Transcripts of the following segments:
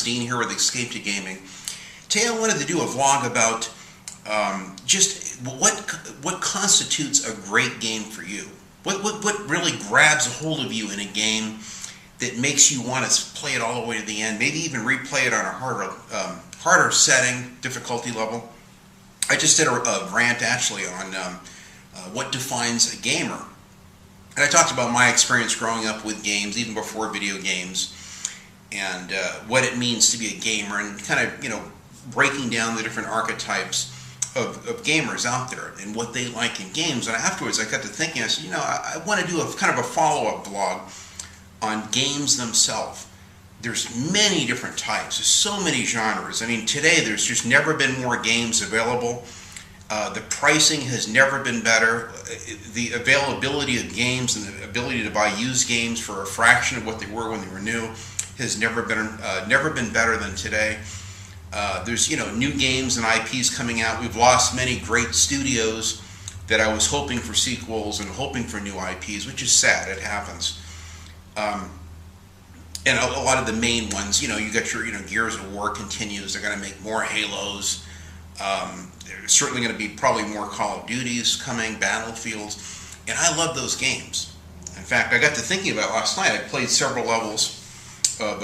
Dean here with Escape to Gaming. Today I wanted to do a vlog about just what constitutes a great game for you. What really grabs a hold of you in a game that makes you want to play it all the way to the end, maybe even replay it on a harder setting, difficulty level. I just did a rant actually on what defines a gamer. And I talked about my experience growing up with games, even before video games, and what it means to be a gamer, and kind of, breaking down the different archetypes of gamers out there and what they like in games. And afterwards I got to thinking, I said, I want to do a kind of a follow-up vlog on games themselves. There's many different types. There's so many genres. I mean, today there's just never been more games available. The pricing has never been better. The availability of games and the ability to buy used games for a fraction of what they were when they were new has never been better than today. There's new games and IPs coming out. We've lost many great studios that I was hoping for sequels and hoping for new IPs, which is sad. It happens. And a lot of the main ones, you got your Gears of War continues. They're going to make more Halos. There's certainly going to be probably more Call of Duties coming, Battlefields, and I love those games. In fact, I got to thinking about it last night. I played several levels of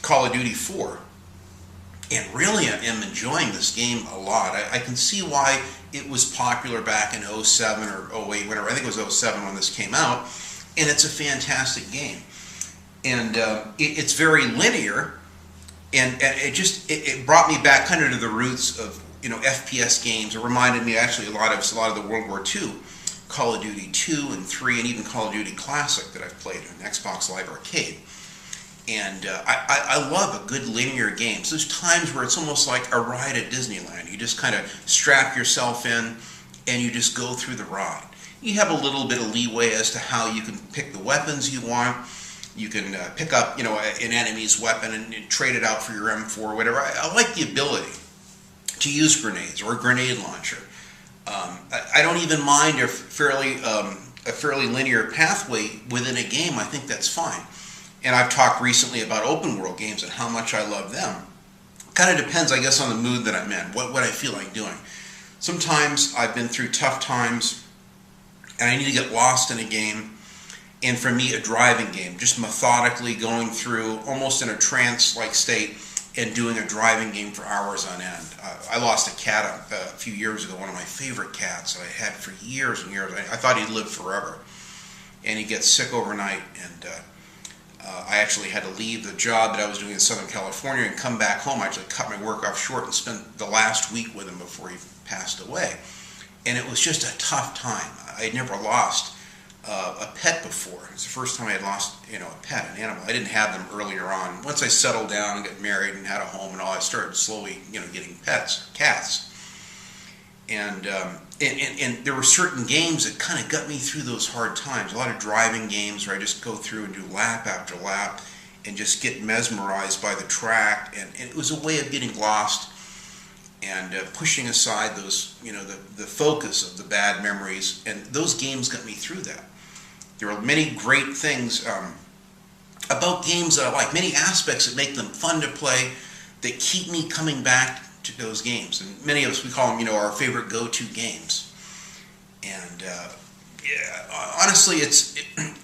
Call of Duty 4, and really I am enjoying this game a lot. I can see why it was popular back in 07 or 08, whenever. I think it was 07 when this came out, and it's a fantastic game. And it's very linear, and it brought me back kind of to the roots of FPS games. It reminded me actually a lot of the World War II, Call of Duty 2 and 3, and even Call of Duty Classic that I've played in Xbox Live Arcade. And I love a good linear game. So there's times where it's almost like a ride at Disneyland. You just kind of strap yourself in and you just go through the ride. You have a little bit of leeway as to how you can pick the weapons you want. You can pick up an enemy's weapon and trade it out for your M4 or whatever. I like the ability to use grenades or a grenade launcher. I don't even mind a fairly linear pathway within a game. I think that's fine. And I've talked recently about open world games and how much I love them. Kind of depends, I guess, on the mood that I'm in, what I feel like doing. Sometimes I've been through tough times and I need to get lost in a game. And for me, a driving game, just methodically going through, almost in a trance-like state, and doing a driving game for hours on end. I lost a cat a few years ago, one of my favorite cats that I had for years and years. I thought he'd live forever. And he gets sick overnight, and I actually had to leave the job that I was doing in Southern California and come back home. I actually cut my work off short and spent the last week with him before he passed away. And it was just a tough time. I'd never lost a pet before. It was the first time I had lost, a pet, an animal. I didn't have them earlier on. Once I settled down and got married and had a home and all, I started slowly, getting pets, cats. And there were certain games that kind of got me through those hard times. A lot of driving games where I just go through and do lap after lap and just get mesmerized by the track. And it was a way of getting lost and pushing aside those, the focus of the bad memories. And those games got me through that. There are many great things about games that I like, many aspects that make them fun to play, that keep me coming back to those games. And many of us, we call them, our favorite go-to games. And honestly,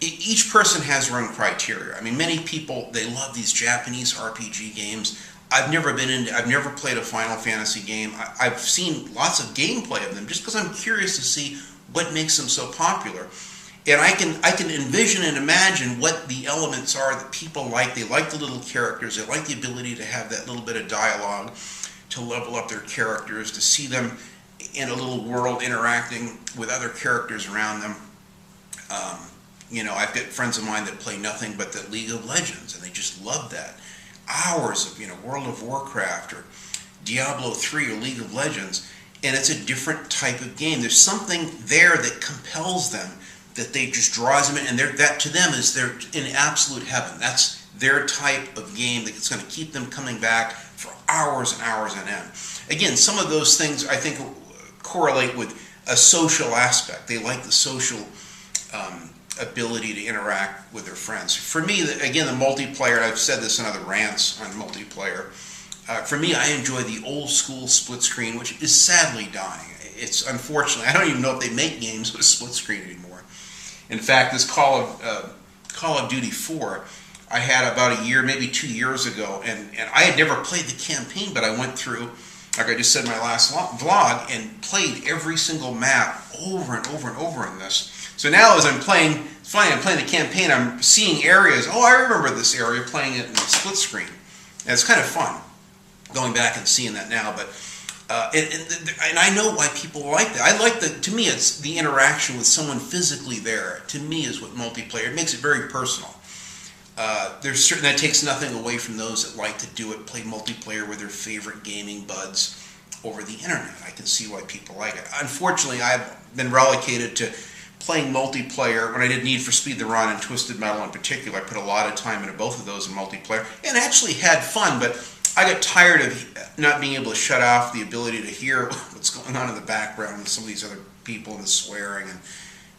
each person has their own criteria. I mean, many people, they love these Japanese RPG games. I've never played a Final Fantasy game. I've seen lots of gameplay of them just because I'm curious to see what makes them so popular. And I can envision and imagine what the elements are that people like. They like the little characters. They like the ability to have that little bit of dialogue, to level up their characters, to see them in a little world interacting with other characters around them. I've got friends of mine that play nothing but the League of Legends, and they just love that. Hours of, World of Warcraft or Diablo 3 or League of Legends, and it's a different type of game. There's something there that compels them, that they just draws them in, and that to them is they're in absolute heaven. That's their type of game that's going to keep them coming back for hours and hours on end. Again, some of those things I think correlate with a social aspect. They like the social ability to interact with their friends. For me, again, the multiplayer, I've said this in other rants on multiplayer, for me, I enjoy the old school split screen, which is sadly dying. It's unfortunately, I don't even know if they make games with split screen anymore. In fact, this Call of Duty 4, I had about a year, maybe 2 years ago, and I had never played the campaign, but I went through, like I just said in my last vlog, and played every single map over and over and over in this. So now as I'm playing, it's funny, I'm playing the campaign, I'm seeing areas, oh, I remember this area, playing it in the split screen. And it's kind of fun, going back and seeing that now, but and I know why people like that. I like to me, it's the interaction with someone physically there, to me, is what multiplayer, it makes it very personal. There's certain, that takes nothing away from those that like to do it, play multiplayer with their favorite gaming buds over the internet. I can see why people like it. Unfortunately, I've been relegated to playing multiplayer when I did Need for Speed the Run and Twisted Metal in particular. I put a lot of time into both of those in multiplayer and actually had fun, but I got tired of not being able to shut off the ability to hear what's going on in the background with some of these other people and the swearing and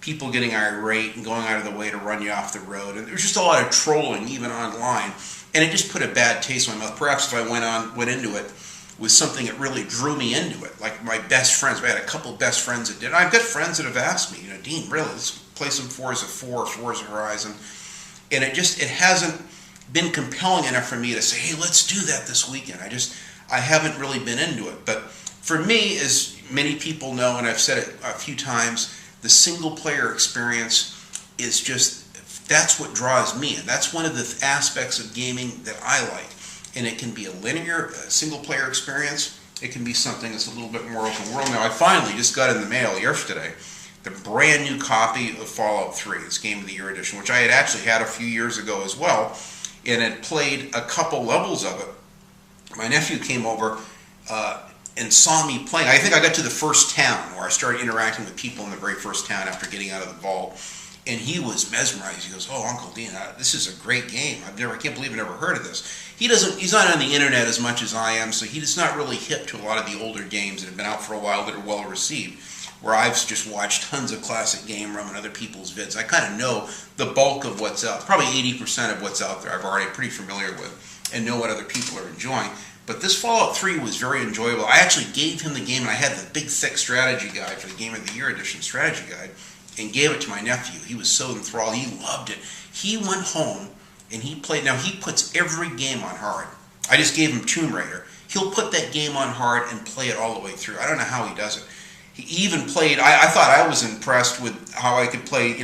people getting irate and going out of the way to run you off the road. And there was just a lot of trolling even online, and it just put a bad taste in my mouth. Perhaps if I went into it with something that really drew me into it, like my best friends. I had a couple of best friends that did. I've got friends that have asked me, Dean, really, let's play some Forza 4 or Forza Horizon. And it hasn't been compelling enough for me to say, hey, let's do that this weekend. I haven't really been into it. But for me, as many people know, and I've said it a few times, the single player experience is just, that's what draws me in. That's one of the aspects of gaming that I like. And it can be a linear single player experience. It can be something that's a little bit more open world. Now, I finally just got in the mail yesterday the brand new copy of Fallout 3, this Game of the Year edition, which I had actually had a few years ago as well, and had played a couple levels of it. My nephew came over and saw me playing. I think I got to the first town where I started interacting with people in the very first town after getting out of the vault, and he was mesmerized. He goes, "Oh, Uncle Dean, this is a great game. I can't believe I've never heard of this." He's not on the internet as much as I am, so he's not really hip to a lot of the older games that have been out for a while that are well received. Where I've just watched tons of classic Game Room and other people's vids, I kind of know the bulk of what's out. Probably 80% of what's out there I'm already pretty familiar with and know what other people are enjoying. But this Fallout 3 was very enjoyable. I actually gave him the game, and I had the big thick strategy guide for the Game of the Year edition strategy guide, and gave it to my nephew. He was so enthralled. He loved it. He went home and he played. Now, he puts every game on hard. I just gave him Tomb Raider. He'll put that game on hard and play it all the way through. I don't know how he does it. He even played, I thought I was impressed with how I could play,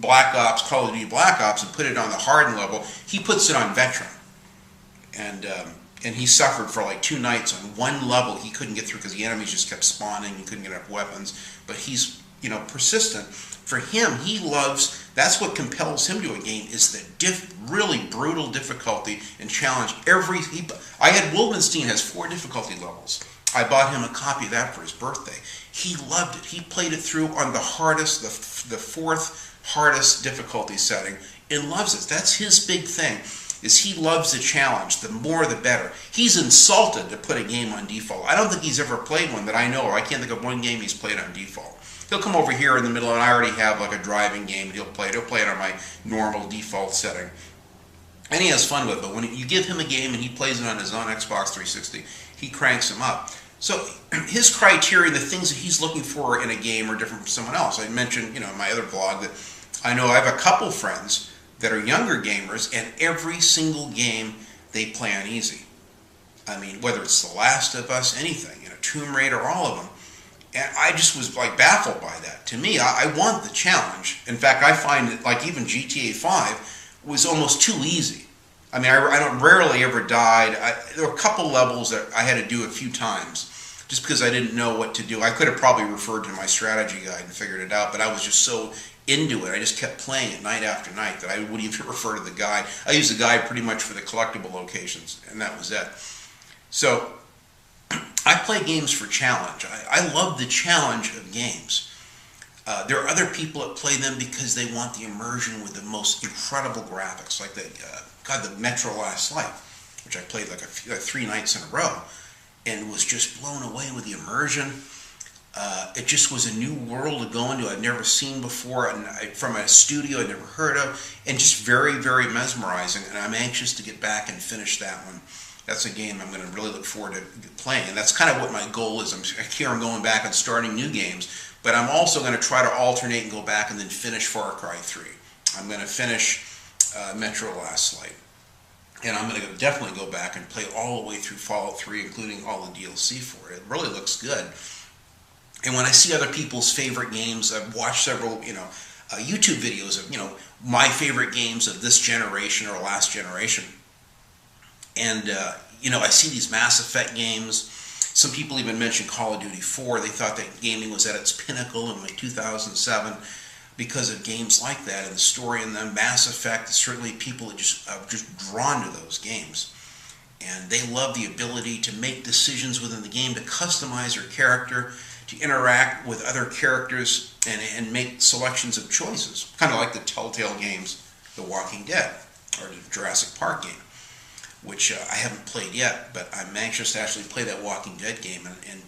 Black Ops, Call of Duty Black Ops, and put it on the hardened level. He puts it on veteran. And he suffered for like 2 nights on one level he couldn't get through because the enemies just kept spawning. He couldn't get enough weapons. But he's, persistent. For him, he loves, that's what compels him to a game, is the really brutal difficulty and challenge. I had Wolfenstein has 4 difficulty levels. I bought him a copy of that for his birthday. He loved it. He played it through on the hardest, the 4th hardest difficulty setting, and loves it. That's his big thing, is he loves the challenge. The more, the better. He's insulted to put a game on default. I don't think he's ever played one that I know of. I can't think of one game he's played on default. He'll come over here in the middle, and I already have like a driving game, and he'll play it on my normal default setting. And he has fun with it. But when you give him a game and he plays it on his own Xbox 360, he cranks him up. So his criteria, the things that he's looking for in a game are different from someone else. I mentioned, in my other blog that I know I have a couple friends that are younger gamers, and every single game they play on easy. I mean, whether it's The Last of Us, anything, Tomb Raider, all of them. And I just was like baffled by that. To me, I want the challenge. In fact, I find that like even GTA 5 was almost too easy. I mean, I rarely ever died. There were a couple levels that I had to do a few times just because I didn't know what to do. I could have probably referred to my strategy guide and figured it out, but I was just so into it. I just kept playing it night after night that I wouldn't even refer to the guide. I used the guide pretty much for the collectible locations, and that was it. So I play games for challenge. I love the challenge of games. There are other people that play them because they want the immersion with the most incredible graphics, like the Metro Last Light, which I played like 3 nights in a row, and was just blown away with the immersion. It just was a new world to go into I'd never seen before, and from a studio I'd never heard of, and just very, very mesmerizing. And I'm anxious to get back and finish that one. That's a game I'm going to really look forward to playing, and that's kind of what my goal is. I'm going back and starting new games, but I'm also going to try to alternate and go back and then finish Far Cry 3. I'm going to finish Metro Last Light, and I'm going to definitely go back and play all the way through Fallout 3, including all the DLC for it. It really looks good. And when I see other people's favorite games, I've watched several, YouTube videos of, my favorite games of this generation or last generation. And, I see these Mass Effect games. Some people even mentioned Call of Duty 4. They thought that gaming was at its pinnacle in like 2007 because of games like that and the story in them. Mass Effect, certainly people are just drawn to those games. And they love the ability to make decisions within the game, to customize your character, to interact with other characters and make selections of choices. Kind of like the Telltale games, The Walking Dead, or the Jurassic Park game, which I haven't played yet, but I'm anxious to actually play that Walking Dead game. And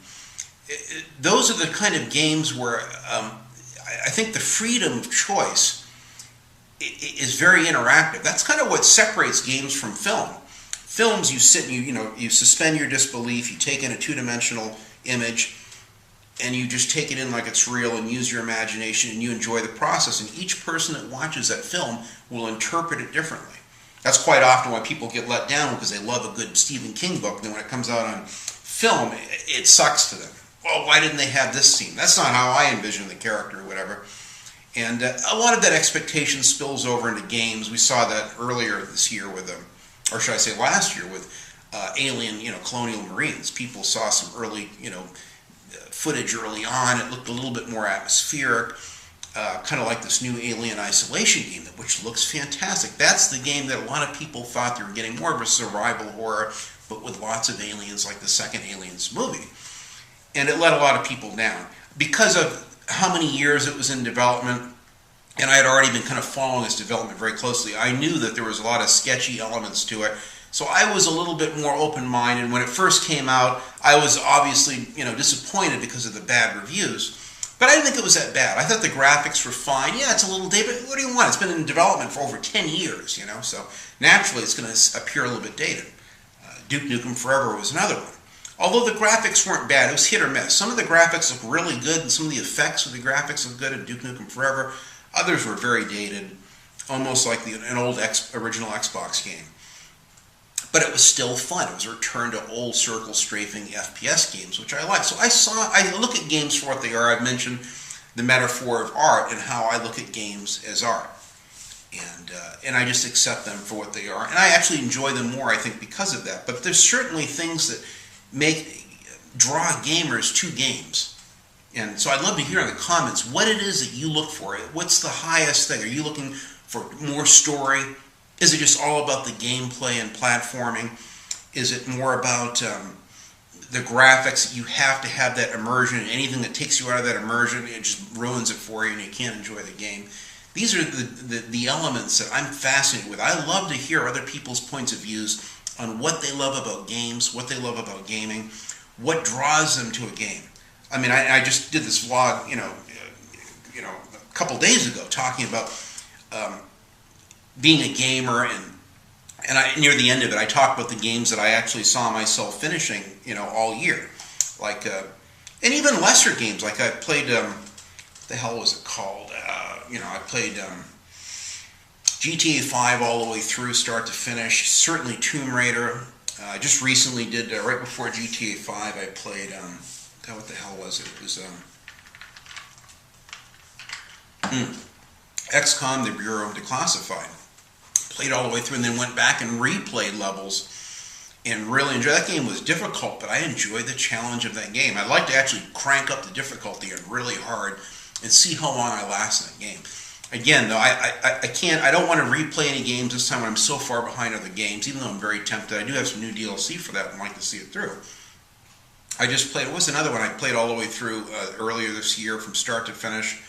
those are the kind of games where I think the freedom of choice is very interactive. That's kind of what separates games from film. Films, you sit and you suspend your disbelief, you take in a two-dimensional image, and you just take it in like it's real and use your imagination and you enjoy the process. And each person that watches that film will interpret it differently. That's quite often why people get let down, because they love a good Stephen King book. And then when it comes out on film, it sucks to them. Well, why didn't they have this scene? That's not how I envision the character or whatever. And a lot of that expectation spills over into games. We saw that earlier this year with, or should I say last year, with Alien, Colonial Marines. People saw some early, footage early on. It looked a little bit more atmospheric, kind of like this new Alien Isolation game, which looks fantastic. That's the game that a lot of people thought they were getting more of a survival horror, but with lots of aliens, like the second Aliens movie. And it let a lot of people down because of how many years it was in development, and I had already been kind of following this development very closely. I knew that there was a lot of sketchy elements to it. So I was a little bit more open-minded. When it first came out, I was obviously, disappointed because of the bad reviews. But I didn't think it was that bad. I thought the graphics were fine. Yeah, it's a little dated, but what do you want? It's been in development for over 10 years, so naturally it's going to appear a little bit dated. Duke Nukem Forever was another one. Although the graphics weren't bad, it was hit or miss. Some of the graphics look really good, and some of the effects of the graphics look good in Duke Nukem Forever. Others were very dated, almost like an old original Xbox game. But it was still fun. It was a return to old circle strafing FPS games, which I like. So I look at games for what they are. I've mentioned the metaphor of art and how I look at games as art. And I just accept them for what they are. And I actually enjoy them more, I think, because of that. But there's certainly things that draw gamers to games. And so I'd love to hear in the comments what it is that you look for. What's the highest thing? Are you looking for more story? Is it just all about the gameplay and platforming? Is it more about the graphics? You have to have that immersion, and anything that takes you out of that immersion, it just ruins it for you and you can't enjoy the game. These are the elements that I'm fascinated with. I love to hear other people's points of views on what they love about games, what they love about gaming, what draws them to a game. I mean, I just did this vlog, a couple days ago, talking about being a gamer, and near the end of it, I talked about the games that I actually saw myself finishing, all year, like, and even lesser games. Like I played, the hell was it called? I played GTA 5 all the way through, start to finish. Certainly Tomb Raider. I just recently did, right before GTA 5, I played, what the hell was it? It was XCOM, the Bureau of Declassified. Played all the way through and then went back and replayed levels and really enjoyed. That game was difficult, but I enjoyed the challenge of that game. I'd like to actually crank up the difficulty really hard and see how long I last in that game. Again, though, I don't want to replay any games this time when I'm so far behind other games, even though I'm very tempted. I do have some new DLC for that and like to see it through. I just played, what was another one I played all the way through earlier this year from start to finish?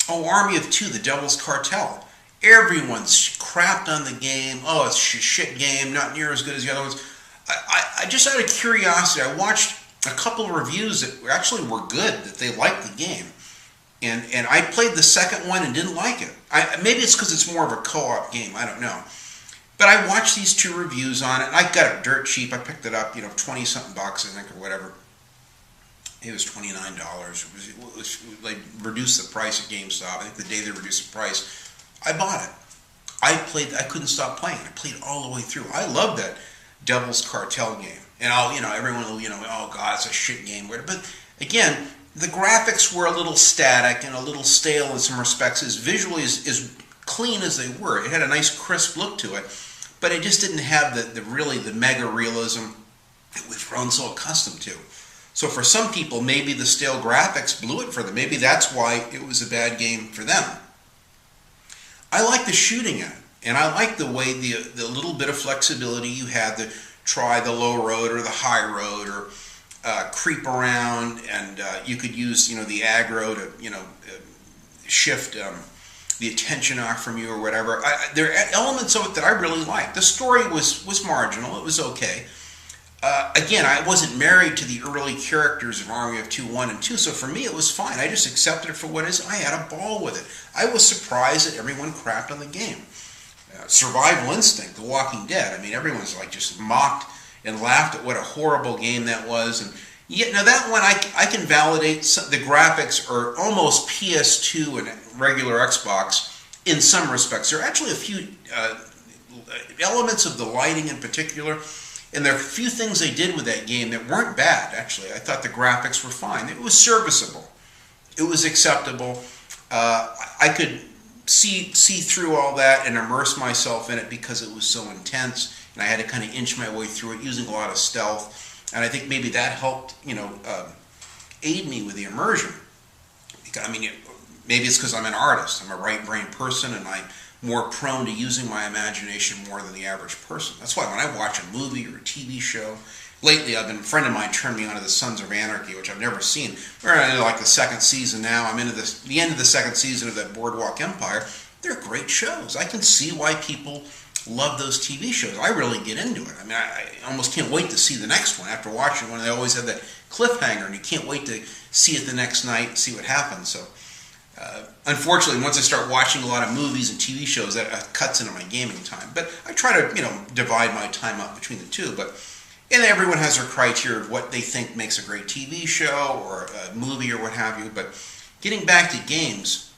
Army of Two, The Devil's Cartel. Everyone's crapped on the game. Oh, it's a shit game, not near as good as the other ones. I just out of curiosity, I watched a couple of reviews that actually were good, that they liked the game. And I played the second one and didn't like it. Maybe it's because it's more of a co-op game. I don't know. But I watched these 2 reviews on it, and I got it dirt cheap. I picked it up, 20-something bucks, I think, or whatever. It was $29. They reduced the price at GameStop. I think the day they reduced the price, I bought it. I couldn't stop playing it. I played all the way through. I loved that Devil's Cartel game. And everyone will, oh God, it's a shit game. But again, the graphics were a little static and a little stale in some respects. Visually as clean as they were. It had a nice crisp look to it, but it just didn't have the mega realism that we've grown so accustomed to. So for some people, maybe the stale graphics blew it for them. Maybe that's why it was a bad game for them. I like the shooting in it, and I like the way the little bit of flexibility you had to try the low road or the high road, or creep around, and you could use the aggro to shift the attention off from you or whatever. There are elements of it that I really liked. The story was marginal. It was okay. Again, I wasn't married to the early characters of Army of Two 1 and 2, so for me it was fine. I just accepted it for what it is. I had a ball with it. I was surprised that everyone crapped on the game. Survival Instinct, The Walking Dead. I mean, everyone's just mocked and laughed at what a horrible game that was. And yet, now that one I can validate. The graphics are almost PS2 and regular Xbox in some respects. There are actually a few elements of the lighting in particular. And there are a few things they did with that game that weren't bad, actually. I thought the graphics were fine. It was serviceable. It was acceptable. I could see through all that and immerse myself in it because it was so intense, and I had to kind of inch my way through it using a lot of stealth. And I think maybe that helped, aid me with the immersion. Maybe it's because I'm an artist. I'm a right-brain person, and I'm more prone to using my imagination more than the average person. That's why when I watch a movie or a TV show, lately a friend of mine turned me on to the Sons of Anarchy, which I've never seen. We're into the second season now. I'm into the end of the second season of that Boardwalk Empire. They're great shows. I can see why people love those TV shows. I really get into it. I almost can't wait to see the next one. After watching one, they always have that cliffhanger, and you can't wait to see it the next night and see what happens. So, unfortunately, once I start watching a lot of movies and TV shows, that cuts into my gaming time. But I try to, divide my time up between the two. And everyone has their criteria of what they think makes a great TV show or a movie or what have you. But getting back to games,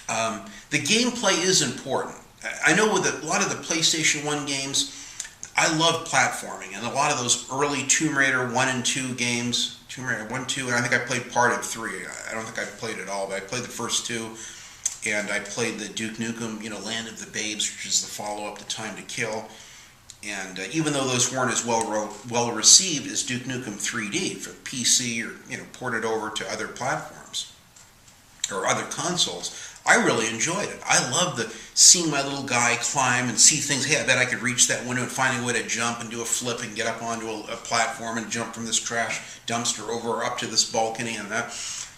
the gameplay is important. I know with a lot of the PlayStation 1 games, I love platforming, and a lot of those early Tomb Raider 1 and 2 games, Tomb Raider 1, 2, and I think I played part of 3. I don't think I played it all, but I played the first 2, and I played the Duke Nukem, Land of the Babes, which is the follow-up to Time to Kill. And even though those weren't as well received as Duke Nukem 3D for PC or ported over to other platforms or other consoles, I really enjoyed it. I loved seeing my little guy climb and see things. Hey, I bet I could reach that window and find a way to jump and do a flip and get up onto a platform and jump from this trash dumpster over or up to this balcony. And that,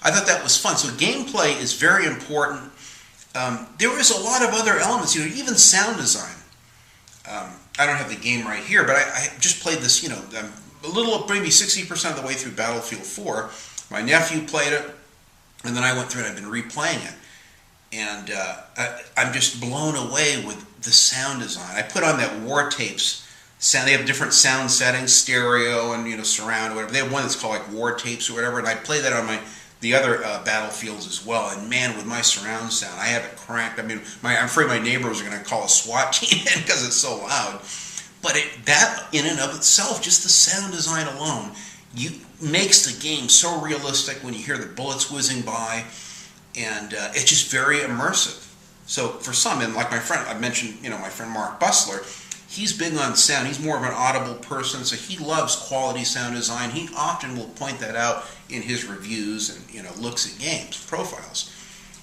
I thought that was fun. So gameplay is very important. There is a lot of other elements, even sound design. I don't have the game right here, but I just played this, a little, maybe 60% of the way through Battlefield 4. My nephew played it, and then I went through it. I've been replaying it. And I'm just blown away with the sound design. I put on that War Tapes sound. They have different sound settings, stereo and surround or whatever. They have one that's called War Tapes or whatever, and I play that on the other Battlefields as well. And man, with my surround sound, I have it cranked. I'm afraid my neighbors are going to call a SWAT team in because it's so loud. But that in and of itself, just the sound design alone, makes the game so realistic when you hear the bullets whizzing by. And it's just very immersive. So for some, and like my friend, I mentioned, my friend Mark Bussler, he's big on sound. He's more of an audible person, so he loves quality sound design. He often will point that out in his reviews and looks at games, profiles.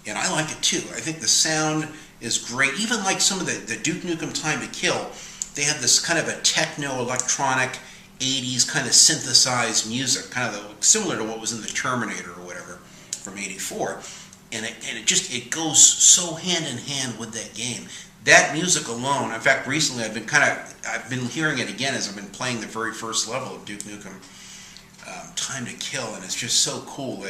And I like it too. I think the sound is great. Even like some of the Duke Nukem Time to Kill, they have this kind of a techno-electronic 80s kind of synthesized music, kind of similar to what was in the Terminator or whatever from '84. And it goes so hand in hand with that game. That music alone, in fact, recently I've been hearing it again as I've been playing the very first level of Duke Nukem Time to Kill, and it's just so cool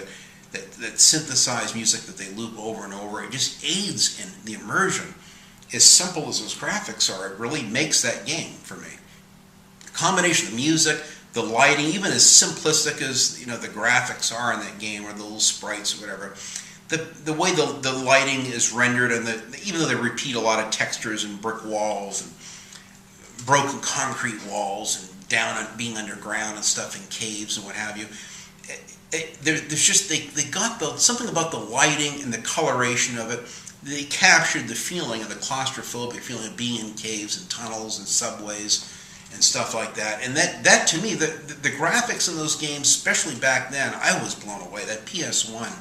that synthesized music that they loop over and over. It just aids in the immersion. As simple as those graphics are, it really makes that game for me. The combination of the music, the lighting, even as simplistic as the graphics are in that game, or the little sprites or whatever, the way the lighting is rendered, and even though they repeat a lot of textures and brick walls and broken concrete walls and being underground and stuff in caves and what have you, there's just they got something about the lighting and the coloration of it. They captured the feeling of the claustrophobic feeling of being in caves and tunnels and subways and stuff like that. And that to me, the graphics in those games, especially back then, I was blown away. That PS1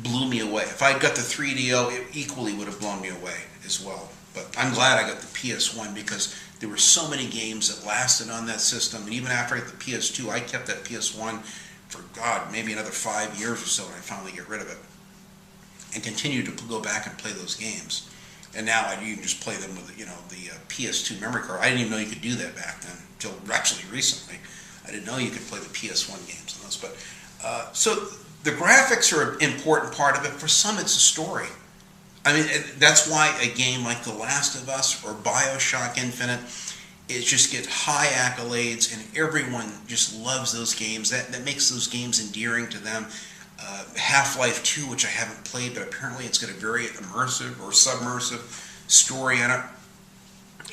blew me away. If I'd got the 3DO, it equally would have blown me away as well. But I'm glad I got the PS1 because there were so many games that lasted on that system. And even after I got the PS2, I kept that PS1 for, God, maybe another 5 years or so, and I finally get rid of it. And continue to go back and play those games. And now you can just play them with the PS2 memory card. I didn't even know you could do that back then until actually recently. I didn't know you could play the PS1 games on those. But so the graphics are an important part of it. For some, it's a story. I mean, that's why a game like The Last of Us or BioShock Infinite, it just gets high accolades, and everyone just loves those games. That makes those games endearing to them. Half-Life 2, which I haven't played, but apparently it's got a very immersive or submersive story in it.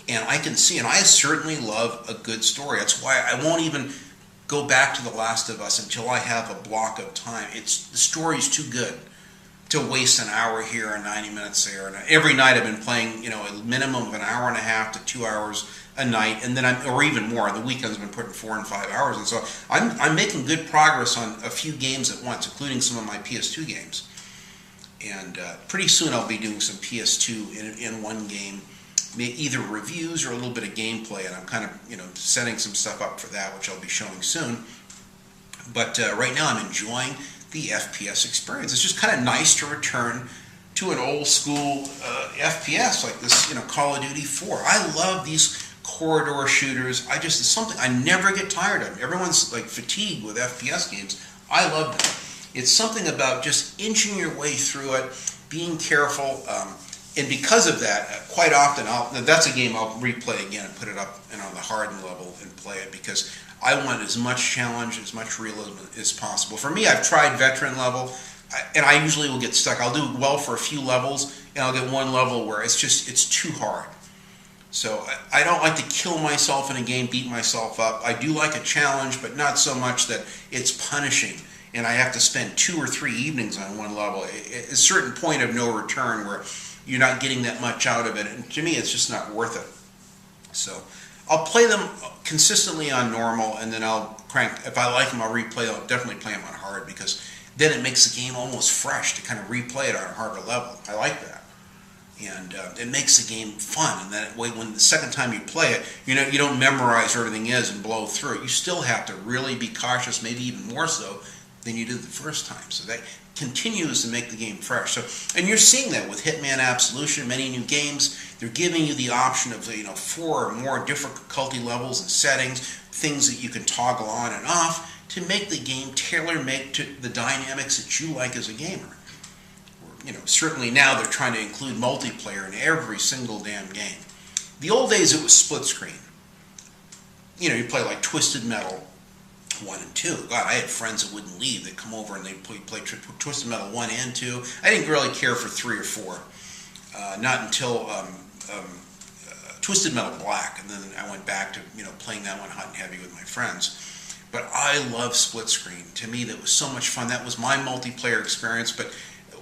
And I can see, and I certainly love a good story. That's why I won't even go back to The Last of Us until I have a block of time. The story's too good to waste an hour here and 90 minutes there. And every night I've been playing, a minimum of an hour and a half to 2 hours a night, and then or even more. The weekends I've been putting 4 and 5 hours, and so I'm making good progress on a few games at once, including some of my PS2 games. And pretty soon I'll be doing some PS2 in one game, either reviews or a little bit of gameplay, and I'm kind of setting some stuff up for that, which I'll be showing soon. But right now I'm enjoying the FPS experience. It's just kind of nice to return to an old school FPS like this, Call of Duty 4. I love these corridor shooters. It's something I never get tired of. Everyone's like fatigued with FPS games. I love them. It's something about just inching your way through it, being careful, and because of that, quite often that's a game I'll replay again and put it up on the hardened level and play it, because I want as much challenge, as much realism as possible. For me, I've tried veteran level, and I usually will get stuck. I'll do well for a few levels, and I'll get one level where it's too hard. So I don't like to kill myself in a game, beat myself up. I do like a challenge, but not so much that it's punishing, and I have to spend 2 or 3 evenings on one level. At a certain point of no return where you're not getting that much out of it, and to me it's just not worth it. So I'll play them consistently on normal, and then I'll crank. If I like them, I'll replay them. I'll definitely play them on hard, because then it makes the game almost fresh to kind of replay it on a harder level. I like that. And it makes the game fun, and that way, when the second time you play it, you don't memorize where everything is and blow through it. You still have to really be cautious, maybe even more so than you did the first time. So that continues to make the game fresh. So, and you're seeing that with Hitman Absolution. Many new games, they're giving you the option of 4 or more difficulty levels and settings, things that you can toggle on and off to make the game tailor-made to the dynamics that you like as a gamer. Certainly now they're trying to include multiplayer in every single damn game. The old days it was split screen. You play like Twisted Metal 1 and 2. God, I had friends that wouldn't leave. They'd come over and they'd play Twisted Metal 1 and 2. I didn't really care for 3 or 4. Not until Twisted Metal Black, and then I went back to playing that one hot and heavy with my friends. But I love split screen. To me, that was so much fun. That was my multiplayer experience. But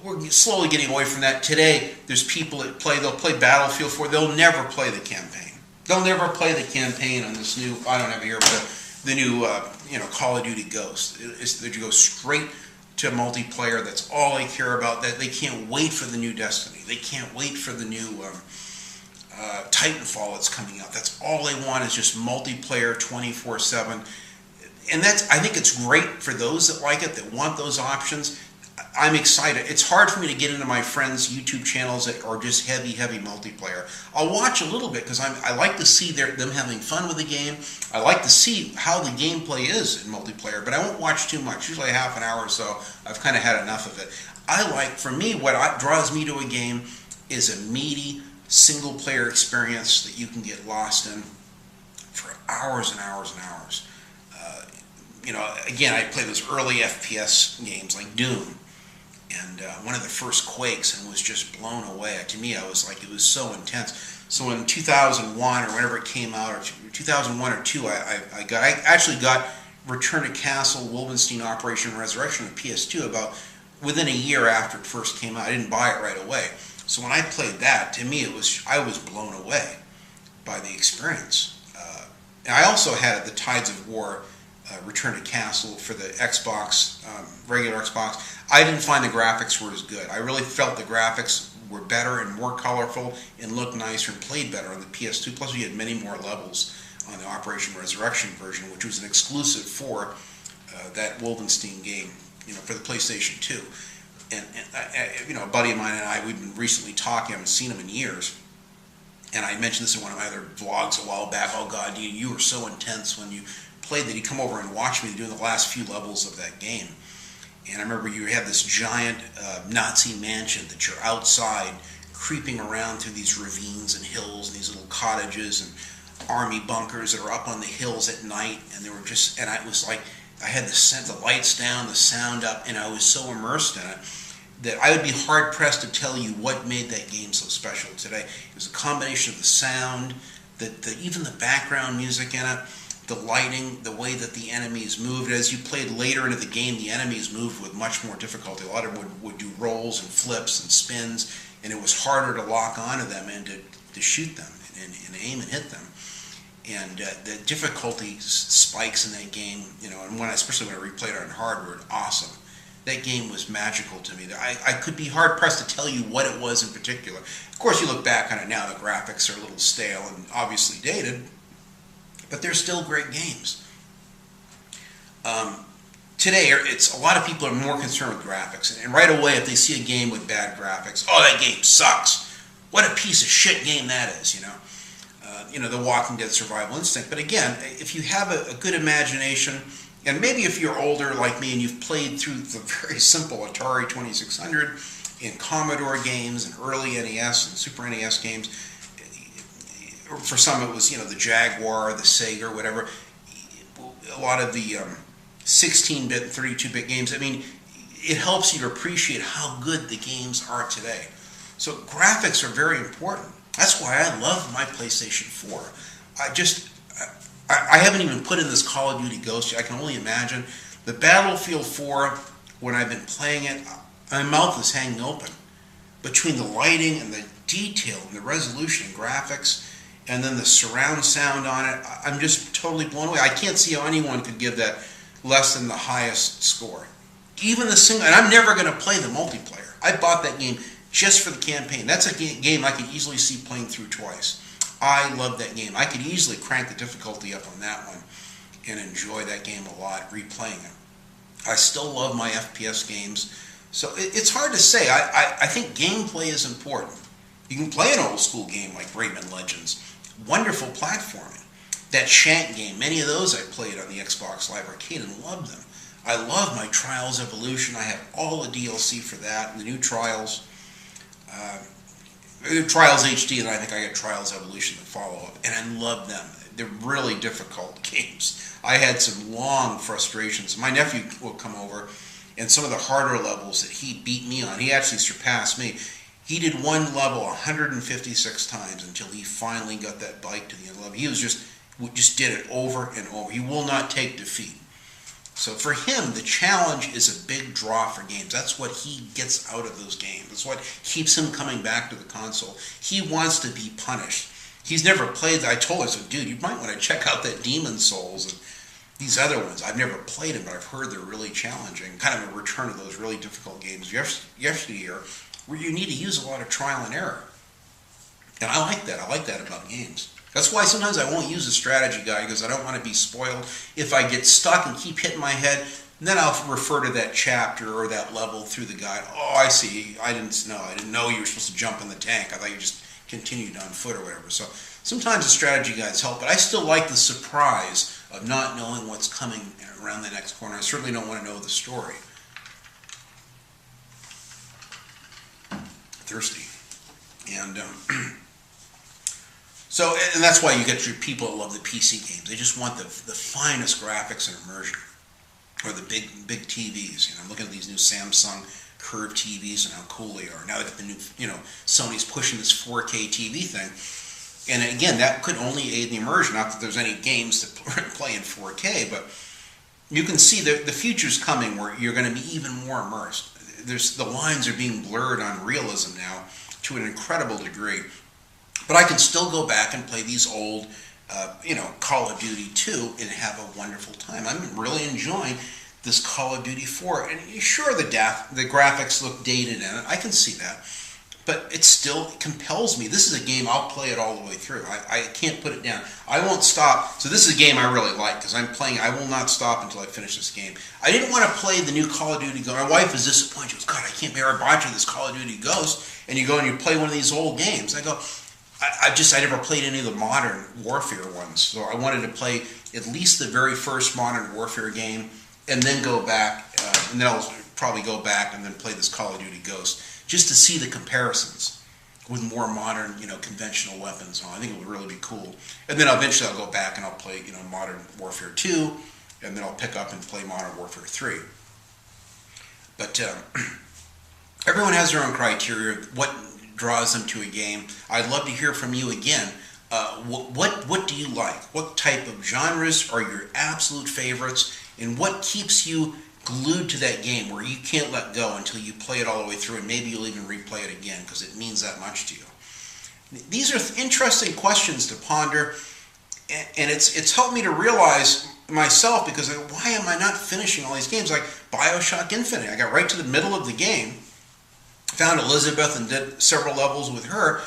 we're slowly getting away from that. Today, there's people that they'll play Battlefield 4, they'll never play the campaign. They'll never play the campaign on this new, I don't have it here, but the new, Call of Duty Ghost. It's that you go straight to multiplayer. That's all they care about. That they can't wait for the new Destiny. They can't wait for the new Titanfall that's coming out. That's all they want, is just multiplayer 24/7. And I think it's great for those that like it, that want those options. I'm excited. It's hard for me to get into my friends' YouTube channels that are just heavy multiplayer. I'll watch a little bit because I like to see them having fun with the game. I like to see how the gameplay is in multiplayer, but I won't watch too much. Usually half an hour or so. I've kind of had enough of it. For me, what draws me to a game is a meaty single-player experience that you can get lost in for hours and hours and hours. Again, I play those early FPS games like Doom, and one of the first Quakes, and was just blown away. To me, it was so intense. So in 2001 or whenever it came out, or 2001 or 2, I actually got Return to Castle, Wolfenstein Operation Resurrection on PS2 about within a year after it first came out. I didn't buy it right away. So when I played that, to me, I was blown away by the experience. And I also had the Tides of War Return to Castle for the Xbox, regular Xbox. I didn't find the graphics were as good. I really felt the graphics were better and more colorful and looked nicer and played better on the PS2. Plus, we had many more levels on the Operation Resurrection version, which was an exclusive for that Wolfenstein game, for the PlayStation 2. And a buddy of mine and I, we've been recently talking. I haven't seen him in years. And I mentioned this in one of my other vlogs a while back. Oh God, you were so intense when you played that. He'd come over and watch me doing the last few levels of that game. And I remember you had this giant Nazi mansion that you're outside, creeping around through these ravines and hills, and these little cottages and army bunkers that are up on the hills at night. And they were just, and I was like, I had the lights down, the sound up, and I was so immersed in it that I would be hard-pressed to tell you what made that game so special today. It was a combination of the sound, even the background music in it, the lighting, the way that the enemies moved. As you played later into the game, the enemies moved with much more difficulty. A lot of them would do rolls and flips and spins, and it was harder to lock onto them and to shoot them and aim and hit them. And the difficulty spikes in that game, and especially when I replayed it on hardware, awesome. That game was magical to me. I could be hard-pressed to tell you what it was in particular. Of course, you look back on it now, the graphics are a little stale and obviously dated, but they're still great games. Today, a lot of people are more concerned with graphics, and right away, if they see a game with bad graphics, oh, that game sucks. What a piece of shit game that is, The Walking Dead Survival Instinct. But again, if you have a good imagination, and maybe if you're older like me and you've played through the very simple Atari 2600 and Commodore games and early NES and Super NES games, for some it was, the Jaguar, the Sega, whatever, a lot of the 16-bit and 32-bit games, it helps you to appreciate how good the games are today. So graphics are very important. That's why I love my PlayStation 4. I haven't even put in this Call of Duty Ghost yet. I can only imagine. The Battlefield 4, when I've been playing it, my mouth is hanging open. Between the lighting and the detail and the resolution and graphics, and then the surround sound on it, I'm just totally blown away. I can't see how anyone could give that less than the highest score. Even the single, and I'm never going to play the multiplayer. I bought that game just for the campaign. That's a game I could easily see playing through twice. I love that game. I could easily crank the difficulty up on that one and enjoy that game a lot, replaying it. I still love my FPS games. So it's hard to say. I think gameplay is important. You can play an old school game like Rayman Legends. Wonderful platforming. That Shank game, many of those I played on the Xbox Live Arcade and loved them. I love my Trials Evolution. I have all the DLC for that and the new Trials. Trials HD, and I think I got Trials Evolution to follow up, and I love them. They're really difficult games. I had some long frustrations. My nephew will come over, and some of the harder levels that he beat me on, he actually surpassed me. He did one level 156 times until he finally got that bike to the end of the level. He just did it over and over. He will not take defeat. So for him, the challenge is a big draw for games. That's what he gets out of those games. That's what keeps him coming back to the console. He wants to be punished. He's never played that. I told him, I said, dude, you might want to check out that Demon Souls and these other ones. I've never played them, but I've heard they're really challenging. Kind of a return of those really difficult games yesteryear where you need to use a lot of trial and error. And I like that. I like that about games. That's why sometimes I won't use a strategy guide, because I don't want to be spoiled. If I get stuck and keep hitting my head, And then I'll refer to that chapter or that level through the guide. Oh, I see. I didn't know you were supposed to jump in the tank. I thought you just continued on foot or whatever. So sometimes the strategy guides help, but I still like the surprise of not knowing what's coming around the next corner. I certainly don't want to know the story. Thirsty. And so, and that's why you get your people that love the PC games. They just want the finest graphics and immersion. Or the big TVs. You know, I'm looking at these new Samsung curved TVs and how cool they are. Now they got the new, Sony's pushing this 4K TV thing. And again, that could only aid the immersion. Not that there's any games to play in 4K, but you can see the future's coming where you're going to be even more immersed. The lines are being blurred on realism now to an incredible degree. But I can still go back and play these old Call of Duty 2 and have a wonderful time. I'm really enjoying this Call of Duty 4. And sure, the graphics look dated in it. I can see that. But it still compels me. This is a game, I'll play it all the way through. I can't put it down. I won't stop. So this is a game I really like because I'm playing. I will not stop until I finish this game. I didn't want to play the new Call of Duty Ghost. My wife is disappointed. She goes, God, I can't bear watching this Call of Duty Ghost. And you go and you play one of these old games. I go, I never played any of the modern Warfare ones, so I wanted to play at least the very first Modern Warfare game, and then go back, and then I'll probably go back and then play this Call of Duty Ghost, just to see the comparisons with more modern, conventional weapons. I think it would really be cool. And then eventually I'll go back and I'll play, Modern Warfare 2, and then I'll pick up and play Modern Warfare 3. But everyone has their own criteria. What draws them to a game. I'd love to hear from you again. What do you like? What type of genres are your absolute favorites? And what keeps you glued to that game where you can't let go until you play it all the way through, and maybe you'll even replay it again because it means that much to you? These are interesting questions to ponder, and it's helped me to realize myself, because why am I not finishing all these games? Like BioShock Infinite, I got right to the middle of the game, found Elizabeth and did several levels with her,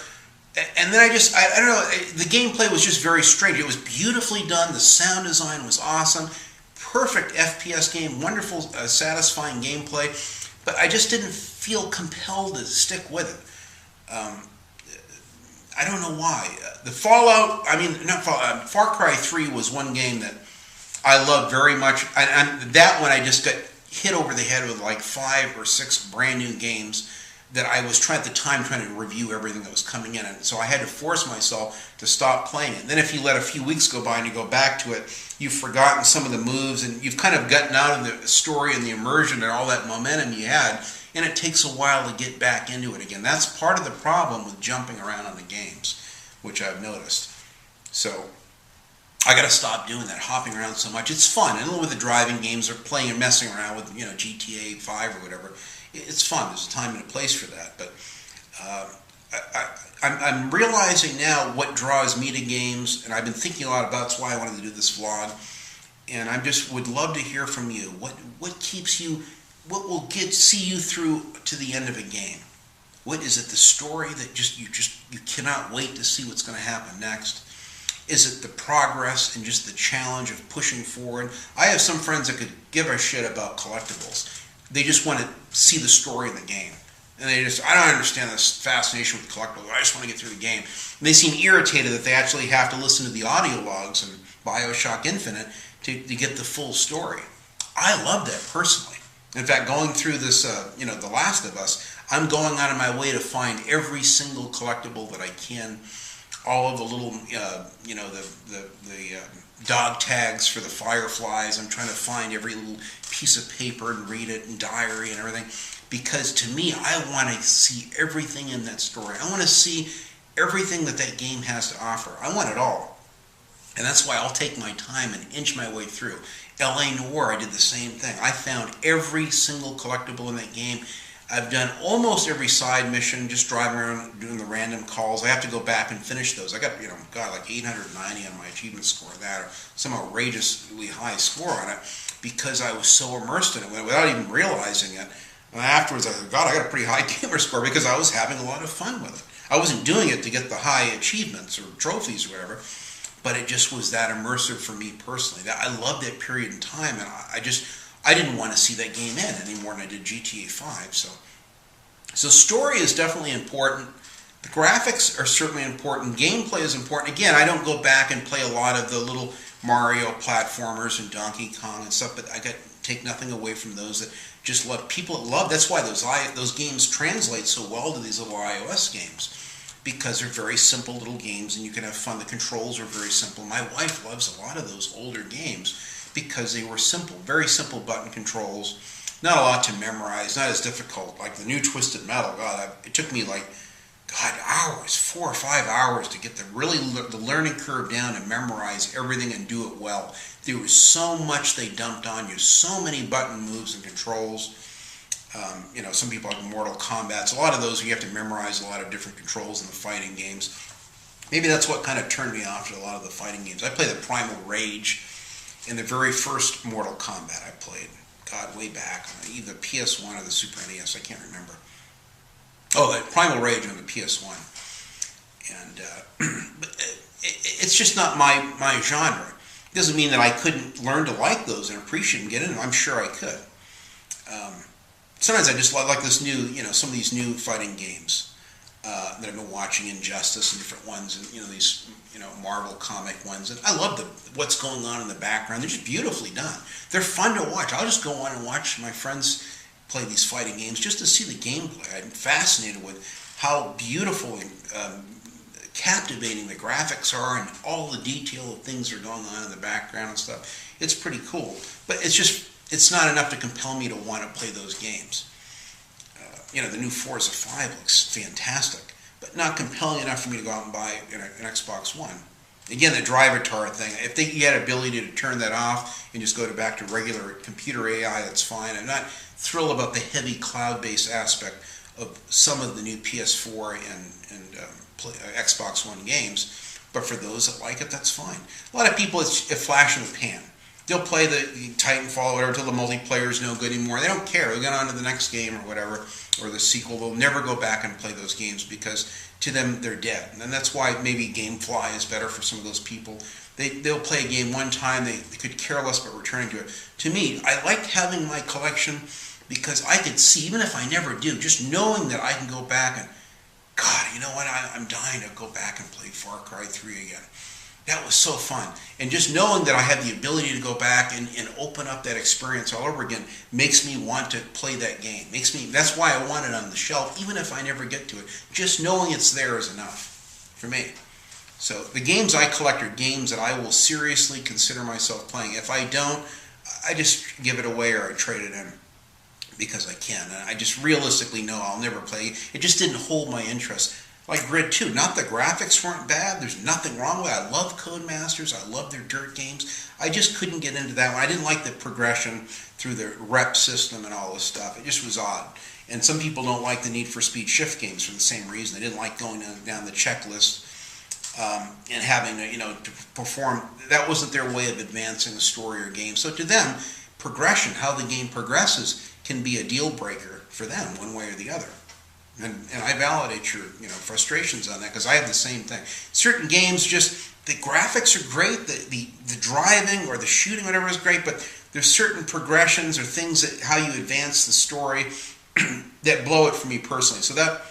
and then I don't know, the gameplay was just very strange. It was beautifully done, the sound design was awesome, perfect FPS game, wonderful, satisfying gameplay, but I just didn't feel compelled to stick with it. I don't know why. The Fallout, Far Cry 3 was one game that I loved very much, and that one I just got hit over the head with like 5 or 6 brand new games that I was trying to review everything that was coming in, and so I had to force myself to stop playing it. And then if you let a few weeks go by and you go back to it, you've forgotten some of the moves, and you've kind of gotten out of the story and the immersion and all that momentum you had, and it takes a while to get back into it again. That's part of the problem with jumping around on the games, which I've noticed. So I got to stop doing that, hopping around so much. It's fun, and with the driving games or playing and messing around with GTA 5 or whatever, it's fun. There's a time and a place for that. But I'm realizing now what draws me to games, and I've been thinking a lot about. That's why I wanted to do this vlog. And I just would love to hear from you. What keeps you? What will see you through to the end of a game? What is it? The story that you cannot wait to see what's going to happen next? Is it the progress and just the challenge of pushing forward? I have some friends that could give a shit about collectibles. They just want to see the story in the game. And I don't understand this fascination with collectibles. I just want to get through the game. And they seem irritated that they actually have to listen to the audio logs in BioShock Infinite to get the full story. I love that personally. In fact, going through this, The Last of Us, I'm going out of my way to find every single collectible that I can. All of the little, the dog tags for the fireflies. I'm trying to find every little piece of paper and read it, and diary and everything. Because to me, I want to see everything in that story. I want to see everything that game has to offer. I want it all. And that's why I'll take my time and inch my way through. L.A. Noire, I did the same thing. I found every single collectible in that game. I've done almost every side mission, just driving around doing the random calls. I have to go back and finish those. I got, like 890 on my achievement score, that, or some outrageously high score on it, because I was so immersed in it without even realizing it. And afterwards, I thought, God, I got a pretty high gamer score because I was having a lot of fun with it. I wasn't doing it to get the high achievements or trophies or whatever, but it just was that immersive for me personally. I love that period in time, and I didn't want to see that game end any more than I did GTA 5. So story is definitely important. The graphics are certainly important. Gameplay is important. Again, I don't go back and play a lot of the little Mario platformers and Donkey Kong and stuff, but take nothing away from those that just love. People that love. That's why those games translate so well to these little iOS games, because they're very simple little games and you can have fun. The controls are very simple. My wife loves a lot of those older games because they were simple, very simple button controls. Not a lot to memorize, not as difficult. Like the new Twisted Metal, God, it took me hours, 4 or 5 hours to get the learning curve down and memorize everything and do it well. There was so much they dumped on you, so many button moves and controls. Some people like Mortal Kombat. A lot of those you have to memorize a lot of different controls in the fighting games. Maybe that's what kind of turned me off to a lot of the fighting games. I played the Primal Rage in the very first Mortal Kombat I played. God, way back on either PS1 or the Super NES. I can't remember. Oh, the Primal Rage on the PS1. And it's just not my genre. It doesn't mean that I couldn't learn to like those and appreciate and get into them. I'm sure I could. Sometimes I just like this new, some of these new fighting games that I've been watching, Injustice and different ones, and these Marvel comic ones. And I love what's going on in the background. They're just beautifully done. They're fun to watch. I'll just go on and watch my friends play these fighting games just to see the gameplay. I'm fascinated with how beautiful and captivating the graphics are and all the detail of things that are going on in the background and stuff. It's pretty cool. But it's not enough to compel me to want to play those games. The new Forza 5 looks fantastic, but not compelling enough for me to go out and buy an Xbox One. Again, the Drivatar thing, if you had ability to turn that off and just go back to regular computer AI, that's fine. I'm not thrilled about the heavy cloud-based aspect of some of the new PS4 and Xbox One games, but for those that like it, that's fine. A lot of people, it's a flash in the pan. They'll play the Titanfall or whatever until the multiplayer is no good anymore. They don't care. They'll get on to the next game or whatever, or the sequel. They'll never go back and play those games because to them they're dead. And that's why maybe GameFly is better for some of those people. They'll play a game one time. They could care less about returning to it. To me, I like having my collection because I could see, even if I never do, just knowing that I can go back and, God, you know what? I'm dying to go back and play Far Cry 3 again. That was so fun. And just knowing that I have the ability to go back and open up that experience all over again makes me want to play that game. That's why I want it on the shelf, even if I never get to it. Just knowing it's there is enough for me. So the games I collect are games that I will seriously consider myself playing. If I don't, I just give it away or I trade it in because I can. And I just realistically know I'll never play. It just didn't hold my interest. Like Grid 2, not the graphics weren't bad. There's nothing wrong with it. I love Codemasters. I love their dirt games. I just couldn't get into that one. I didn't like the progression through the rep system and all this stuff. It just was odd. And some people don't like the Need for Speed Shift games for the same reason. They didn't like going down the checklist and having to perform. That wasn't their way of advancing a story or game. So to them, progression, how the game progresses, can be a deal breaker for them one way or the other. And I validate your frustrations on that because I have the same thing. Certain games, just the graphics are great, the driving or the shooting, whatever is great, but there's certain progressions or things that how you advance the story that blow it for me personally. So that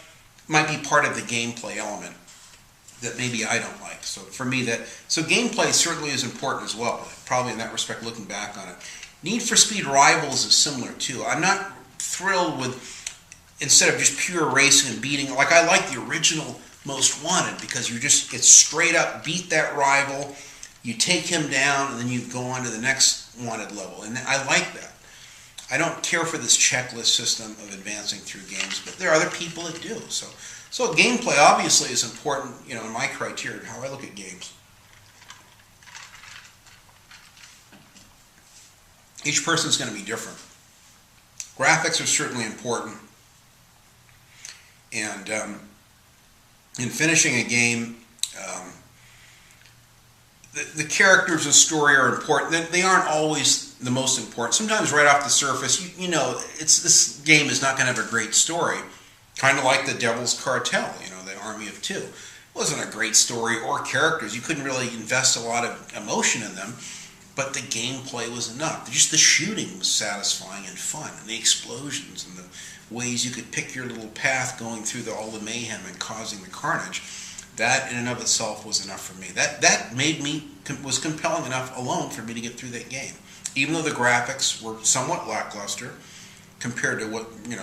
might be part of the gameplay element that maybe I don't like. So for me, so gameplay certainly is important as well. Probably in that respect, looking back on it, Need for Speed Rivals is similar too. I'm not thrilled with. Instead of just pure racing and beating, like I like the original Most Wanted because it's straight up beat that rival, you take him down, and then you go on to the next wanted level. And I like that. I don't care for this checklist system of advancing through games, but there are other people that do. So gameplay obviously is important, in my criteria of how I look at games. Each person's going to be different. Graphics are certainly important. And in finishing a game, the characters and story are important. They aren't always the most important. Sometimes right off the surface, this game is not going to have a great story. Kind of like the Devil's Cartel, the Army of Two. It wasn't a great story or characters. You couldn't really invest a lot of emotion in them. but the gameplay was enough. Just the shooting was satisfying and fun, and the explosions and the ways you could pick your little path going through all the mayhem and causing the carnage. That in and of itself was enough for me. That made me, was compelling enough alone for me to get through that game. Even though the graphics were somewhat lackluster compared to what the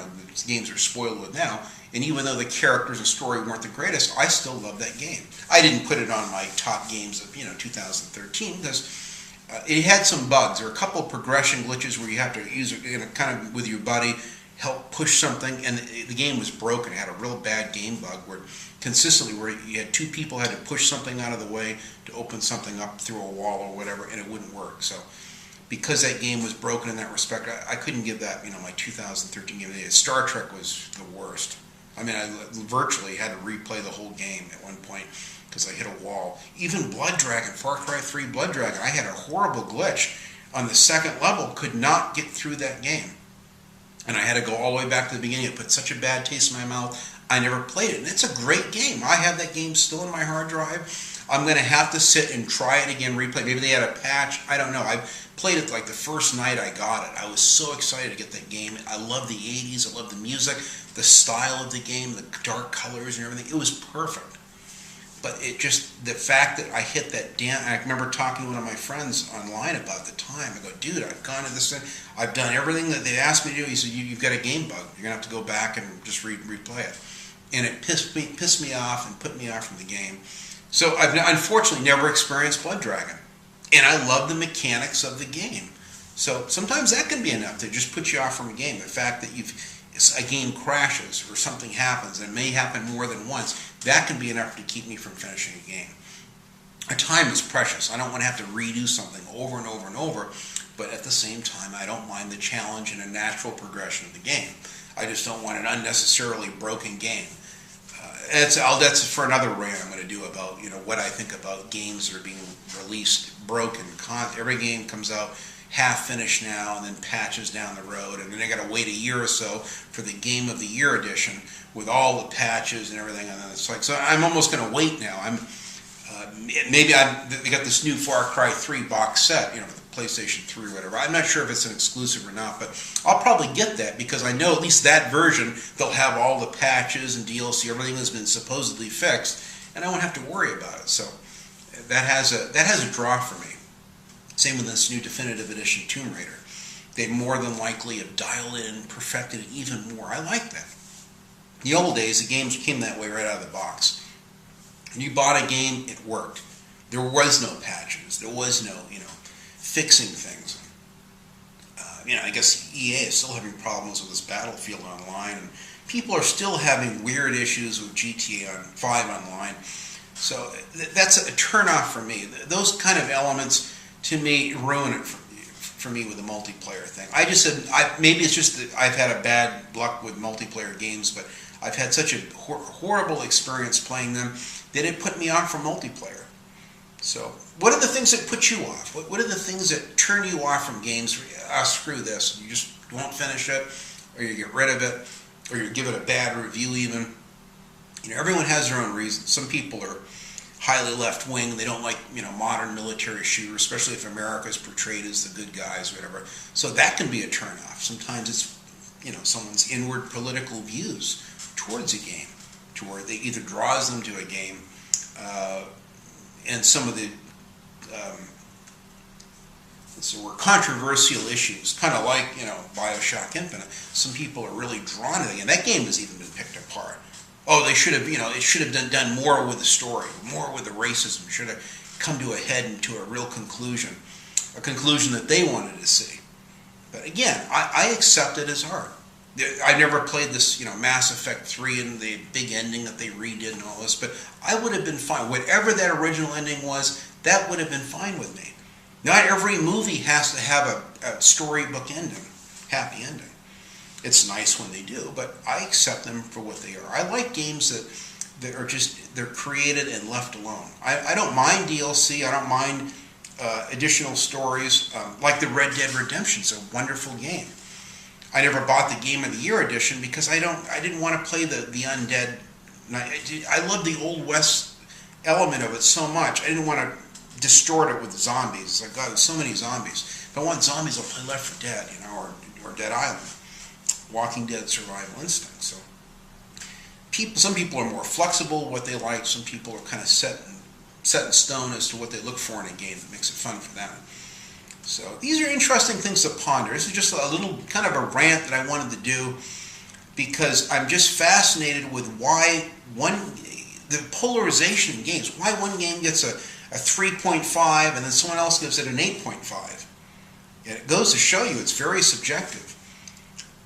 games are spoiled with now, and even though the characters and story weren't the greatest, I still loved that game. I didn't put it on my top games of 2013 because it had some bugs. There were a couple of progression glitches where you have to use it kind of with your buddy, help push something, and the game was broken. It had a real bad game bug where consistently where you had two people had to push something out of the way to open something up through a wall or whatever, and it wouldn't work. So because that game was broken in that respect, I couldn't give that my 2013 game. Star Trek was the worst. I mean, I virtually had to replay the whole game at one point because I hit a wall. Even Blood Dragon, Far Cry 3 Blood Dragon, I had a horrible glitch on the second level, could not get through that game. And I had to go all the way back to the beginning. It put such a bad taste in my mouth. I never played it. And it's a great game. I have that game still in my hard drive. I'm going to have to sit and try it again, replay. Maybe they had a patch. I don't know. I played it like the first night I got it. I was so excited to get that game. I love the 80s. I love the music, the style of the game, the dark colors and everything. It was perfect. But it just, the fact that I hit that I remember talking to one of my friends online about the time. I go, dude, I've gone to this thing. I've done everything that they asked me to do. He said, you've got a game bug. You're going to have to go back and just replay it. And it pissed me off and put me off from the game. So I've unfortunately never experienced Blood Dragon. And I love the mechanics of the game. So sometimes that can be enough to just put you off from a game. The fact that a game crashes or something happens, and it may happen more than once, that can be enough to keep me from finishing a game. Time is precious. I don't want to have to redo something over and over and over, but at the same time, I don't mind the challenge and a natural progression of the game. I just don't want an unnecessarily broken game. That's for another rant I'm going to do about what I think about games that are being released broken. Every game comes out half finished now and then patches down the road, and then they got to wait a year or so for the Game of the Year edition with all the patches and everything. And then it's like, so I'm almost going to wait now. They got this new Far Cry 3 box set, for the PlayStation 3 or whatever. I'm not sure if it's an exclusive or not, but I'll probably get that because I know at least that version, they'll have all the patches and DLC, everything has been supposedly fixed, and I won't have to worry about it. So that has a draw for me. Same with this new Definitive Edition Tomb Raider. They more than likely have dialed it and perfected it even more. I like that. In the old days, the games came that way right out of the box. When you bought a game, it worked. There was no patches. There was no, fixing things. I guess EA is still having problems with this Battlefield Online, and people are still having weird issues with GTA 5 Online. So that's a turnoff for me. Those kind of elements, to me, ruin it for me with the multiplayer thing. I just said, maybe it's just that I've had a bad luck with multiplayer games, but I've had such a horrible experience playing them that it put me off from multiplayer. So, what are the things that put you off? What are the things that turn you off from games? Screw this. You just won't finish it, or you get rid of it, or you give it a bad review even. Everyone has their own reasons. Some people are highly left-wing. They don't like, modern military shooters, especially if America is portrayed as the good guys or whatever. So that can be a turn-off. Sometimes it's, someone's inward political views towards a game, to where they either draws them to a game, and some of the controversial issues, kind of like, BioShock Infinite. Some people are really drawn to it, and that game has even been picked apart. Oh, they should have, it should have done more with the story, more with the racism, should have come to a head and to a real conclusion, a conclusion that they wanted to see. But again, I accept it as art. I never played this, Mass Effect 3 and the big ending that they redid and all this, but I would have been fine. Whatever that original ending was, that would have been fine with me. Not every movie has to have a storybook ending, happy ending. It's nice when they do, but I accept them for what they are. I like games that are just, they're created and left alone. I don't mind DLC, I don't mind additional stories, like the Red Dead Redemption's a wonderful game. I never bought the Game of the Year edition because I didn't want to play the undead. I love the Old West element of it so much. I didn't want to distort it with zombies. It's like, God, there's so many zombies. If I want zombies, I'll play Left 4 Dead, or Dead Island, Walking Dead Survival Instinct. So some people are more flexible what they like. Some people are kind of set in stone as to what they look for in a game that makes it fun for them. So these are interesting things to ponder. This is just a little kind of a rant that I wanted to do because I'm just fascinated with why the polarization in games. Why one game gets a 3.5 and then someone else gives it an 8.5. And it goes to show you it's very subjective.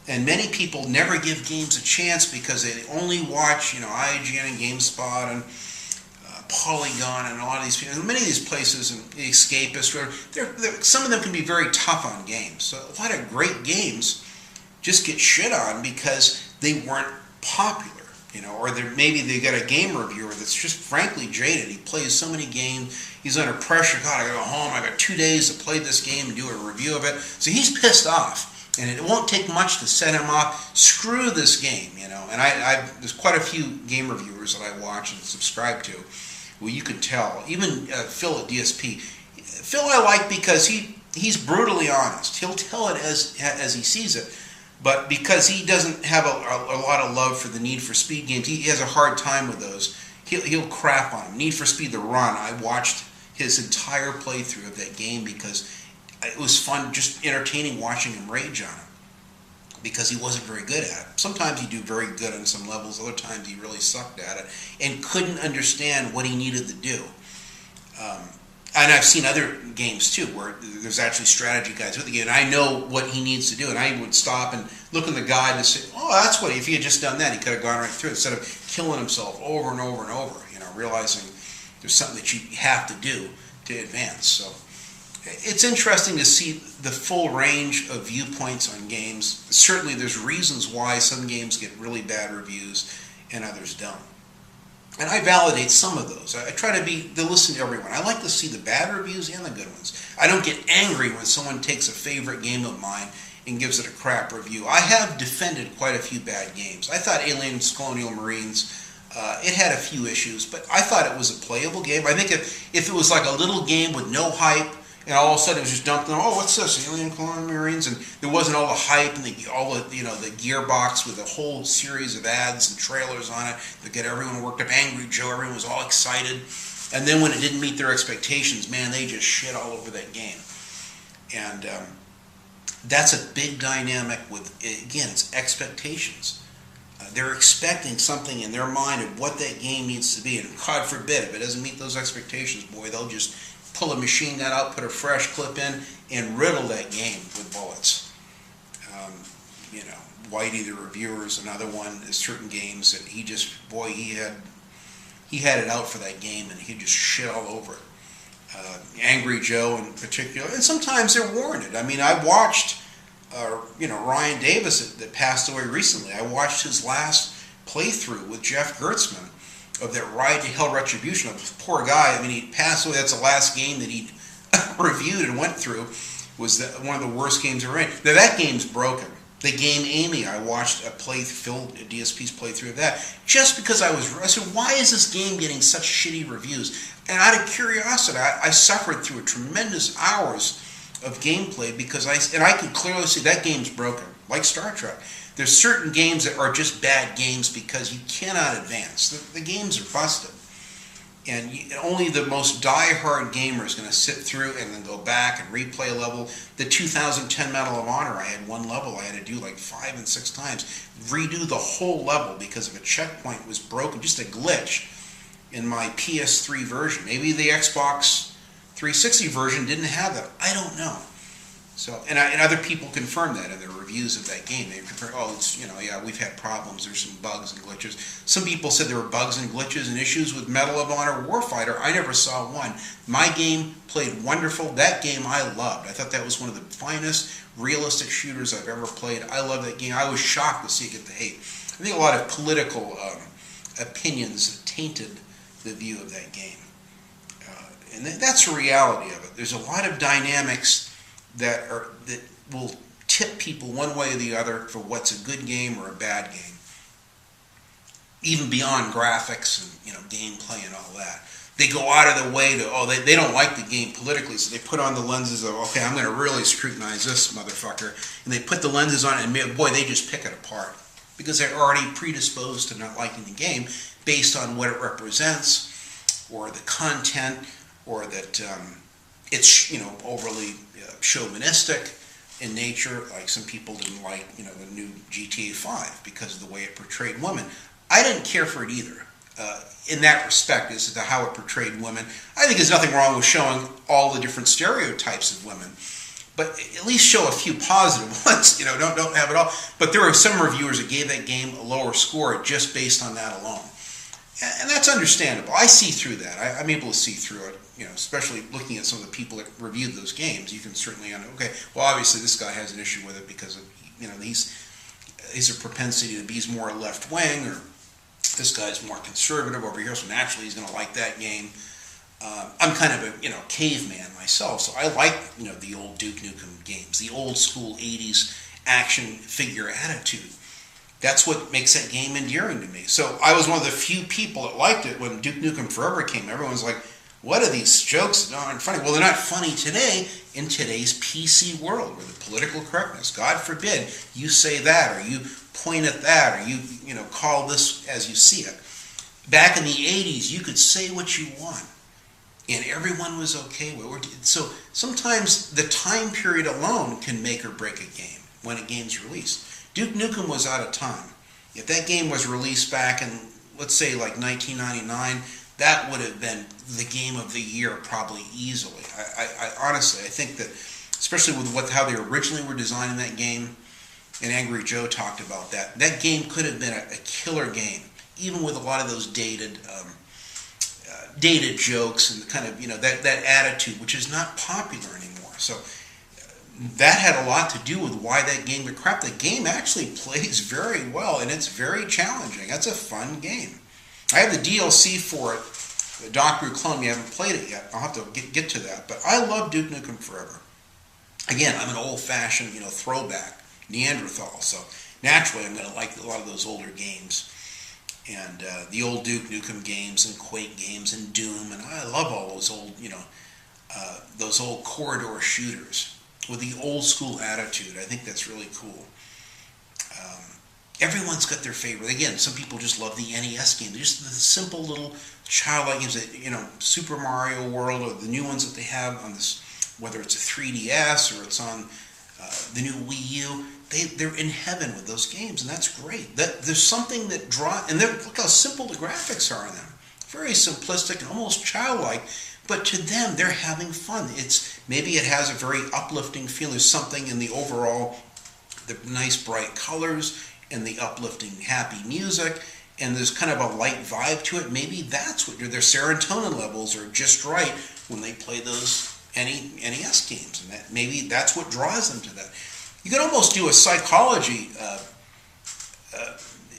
And many people never give games a chance because they only watch, IGN and GameSpot and Polygon and a lot of these people. Many of these places, and Escapist, some of them can be very tough on games. So a lot of great games just get shit on because they weren't popular. Or maybe they got a game reviewer that's just frankly jaded. He plays so many games, he's under pressure. God, I gotta go home, I got 2 days to play this game and do a review of it. So he's pissed off. And it won't take much to set him off. Screw this game, And there's quite a few game reviewers that I watch and subscribe to. Well, you can tell. Even Phil at DSP. Phil I like because he's brutally honest. He'll tell it as he sees it. But because he doesn't have a lot of love for the Need for Speed games, he has a hard time with those. He'll crap on them. Need for Speed The Run, I watched his entire playthrough of that game because it was fun, just entertaining watching him rage on it because he wasn't very good at it. Sometimes he'd do very good on some levels, other times he really sucked at it and couldn't understand what he needed to do. And I've seen other games too where there's actually strategy guides with the game, and I know what he needs to do, and I would stop and look in the guide and say, oh, that's what, if he had just done that, he could have gone right through it instead of killing himself over and over and over, realizing there's something that you have to do to advance. So it's interesting to see the full range of viewpoints on games. Certainly there's reasons why some games get really bad reviews and others don't. And I validate some of those. I try to listen to everyone. I like to see the bad reviews and the good ones. I don't get angry when someone takes a favorite game of mine and gives it a crap review. I have defended quite a few bad games. I thought Aliens Colonial Marines, it had a few issues, but I thought it was a playable game. I think if it was like a little game with no hype, and all of a sudden it was just dumped on, oh, what's this, Alien Colonial Marines? And there wasn't all the hype and the gearbox with a whole series of ads and trailers on it that get everyone worked up. Angry Joe, everyone was all excited. And then when it didn't meet their expectations, man, they just shit all over that game. And that's a big dynamic with, again, it's expectations. They're expecting something in their mind of what that game needs to be. And God forbid, if it doesn't meet those expectations, boy, they'll just pull a machine gun out, put a fresh clip in, and riddle that game with bullets. Whitey, the reviewer, is another one. There's certain games that he had it out for that game, and he just shit all over it. Angry Joe in particular, and sometimes they're warranted. I mean, I watched, Ryan Davis that passed away recently. I watched his last playthrough with Jeff Gertzman of that Ride to Hell Retribution. A poor guy. I mean, he passed away. That's the last game that he reviewed and went through. Was one of the worst games ever made. Now that game's broken. The game Amy, I watched DSP's playthrough of that just because I said, why is this game getting such shitty reviews? And out of curiosity, I suffered through tremendous hours of gameplay because I could clearly see that game's broken, like Star Trek. There's certain games that are just bad games because you cannot advance. The games are busted. And only the most die-hard gamer is going to sit through and then go back and replay a level. The 2010 Medal of Honor, I had one level I had to do like 5 and 6 times. Redo the whole level because of a checkpoint was broken, just a glitch in my PS3 version. Maybe the Xbox 360 version didn't have that. I don't know. So, and other people confirm that in their reviews of that game. They confirm, we've had problems. There's some bugs and glitches. Some people said there were bugs and glitches and issues with Medal of Honor Warfighter. I never saw one. My game played wonderful. That game I loved. I thought that was one of the finest realistic shooters I've ever played. I love that game. I was shocked to see it get the hate. I think a lot of political opinions tainted the view of that game. And that's the reality of it. There's a lot of dynamics that will tip people one way or the other for what's a good game or a bad game, even beyond graphics and gameplay and all that. they go out of their way to, they don't like the game politically, so they put on the lenses of, okay, I'm going to really scrutinize this motherfucker. And they put the lenses on it, and boy, they just pick it apart. Because they're already predisposed to not liking the game based on what it represents, or the content, or that it's overly chauvinistic in nature. Like some people didn't like the new GTA 5 because of the way it portrayed women. I didn't care for it either. In that respect, as to how it portrayed women, I think there's nothing wrong with showing all the different stereotypes of women. But at least show a few positive ones, don't have it all. But there were some reviewers that gave that game a lower score just based on that alone. And that's understandable. I see through that. I'm able to see through it, especially looking at some of the people that reviewed those games. You can certainly, okay, well, obviously this guy has an issue with it because of, he's a propensity to be more left-wing, or this guy's more conservative over here, so naturally he's going to like that game. I'm kind of a caveman myself, so I like the old Duke Nukem games, the old school '80s action figure attitude. That's what makes that game endearing to me. So I was one of the few people that liked it when Duke Nukem Forever came. Everyone's like, "What are these jokes that aren't funny?" Well, they're not funny today in today's PC world, where the political correctness. God forbid you say that, or you point at that, or you call this as you see it. Back in the '80s, you could say what you want. And everyone was okay with it. So sometimes the time period alone can make or break a game when a game's released. Duke Nukem was out of time. If that game was released back in, let's say, like 1999, that would have been the game of the year probably easily. I honestly, I think that, especially with how they originally were designing that game, and Angry Joe talked about that, that game could have been a killer game, even with a lot of those dated jokes and kind of that attitude, which is not popular anymore. So that had a lot to do with why that game got crap. The game actually plays very well, and it's very challenging. That's a fun game. I have the DLC for it, the Doctor Who clone. You haven't played it yet. I'll have to get to that. But I love Duke Nukem Forever. Again, I'm an old-fashioned throwback Neanderthal, so naturally I'm going to like a lot of those older games. And the old Duke Nukem games and Quake games and Doom, and I love all those old corridor shooters with the old school attitude. I think that's really cool. Everyone's got their favorite. Again, some people just love the NES games, just the simple little childlike games that Super Mario World, or the new ones that they have on this, whether it's a 3DS or it's on the new Wii U. They're in heaven with those games, and that's great. There's something that and look how simple the graphics are in them. Very simplistic and almost childlike, but to them, they're having fun. Maybe it has a very uplifting feel. There's something in the overall, the nice bright colors and the uplifting, happy music, and there's kind of a light vibe to it. Maybe that's what their serotonin levels are just right when they play those NES games, and maybe that's what draws them to that. You can almost do a psychology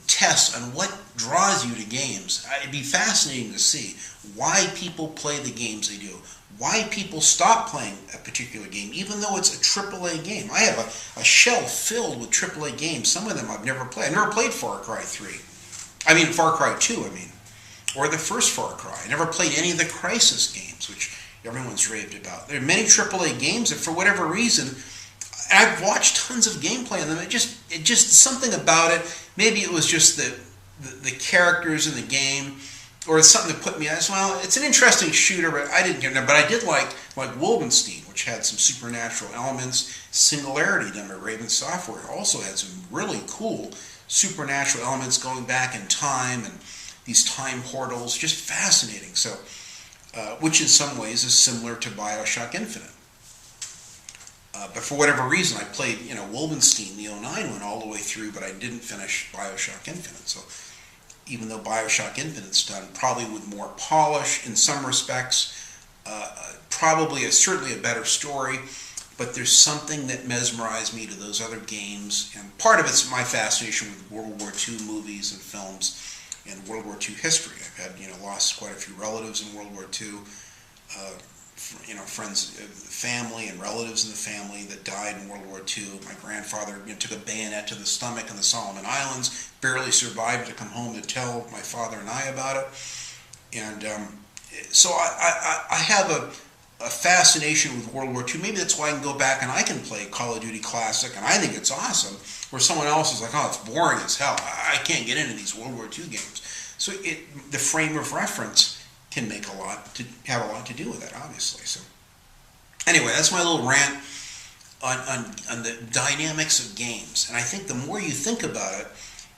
test on what draws you to games. It'd be fascinating to see why people play the games they do, why people stop playing a particular game, even though it's a AAA game. I have a shelf filled with AAA games. Some of them I've never played. I've never played Far Cry 3. Far Cry 2, or the first Far Cry. I never played any of the Crysis games, which everyone's raved about. There are many AAA games that, for whatever reason, I've watched tons of gameplay on them. It just something about it. Maybe it was just the characters in the game, or it's something that put me. Well, it's an interesting shooter, but I didn't get it. But I did like Wolfenstein, which had some supernatural elements. Singularity, done by Raven Software, also had some really cool supernatural elements going back in time and these time portals. Just fascinating. So, which in some ways is similar to BioShock Infinite. But for whatever reason, I played, Wolfenstein, the '09 one, all the way through, but I didn't finish BioShock Infinite. So even though BioShock Infinite's done probably with more polish in some respects, certainly a better story, but there's something that mesmerized me to those other games, and part of it's my fascination with World War II movies and films and World War II history. I've had, lost quite a few relatives in World War II. Friends, family and relatives in the family that died in World War II. My grandfather took a bayonet to the stomach in the Solomon Islands, barely survived to come home to tell my father and I about it. And So I have a fascination with World War II. Maybe that's why I can go back and I can play Call of Duty Classic, and I think it's awesome, where someone else is like, oh, it's boring as hell. I can't get into these World War II games. So the frame of reference can have a lot to do with that, obviously. So anyway, that's my little rant on the dynamics of games. And I think the more you think about it,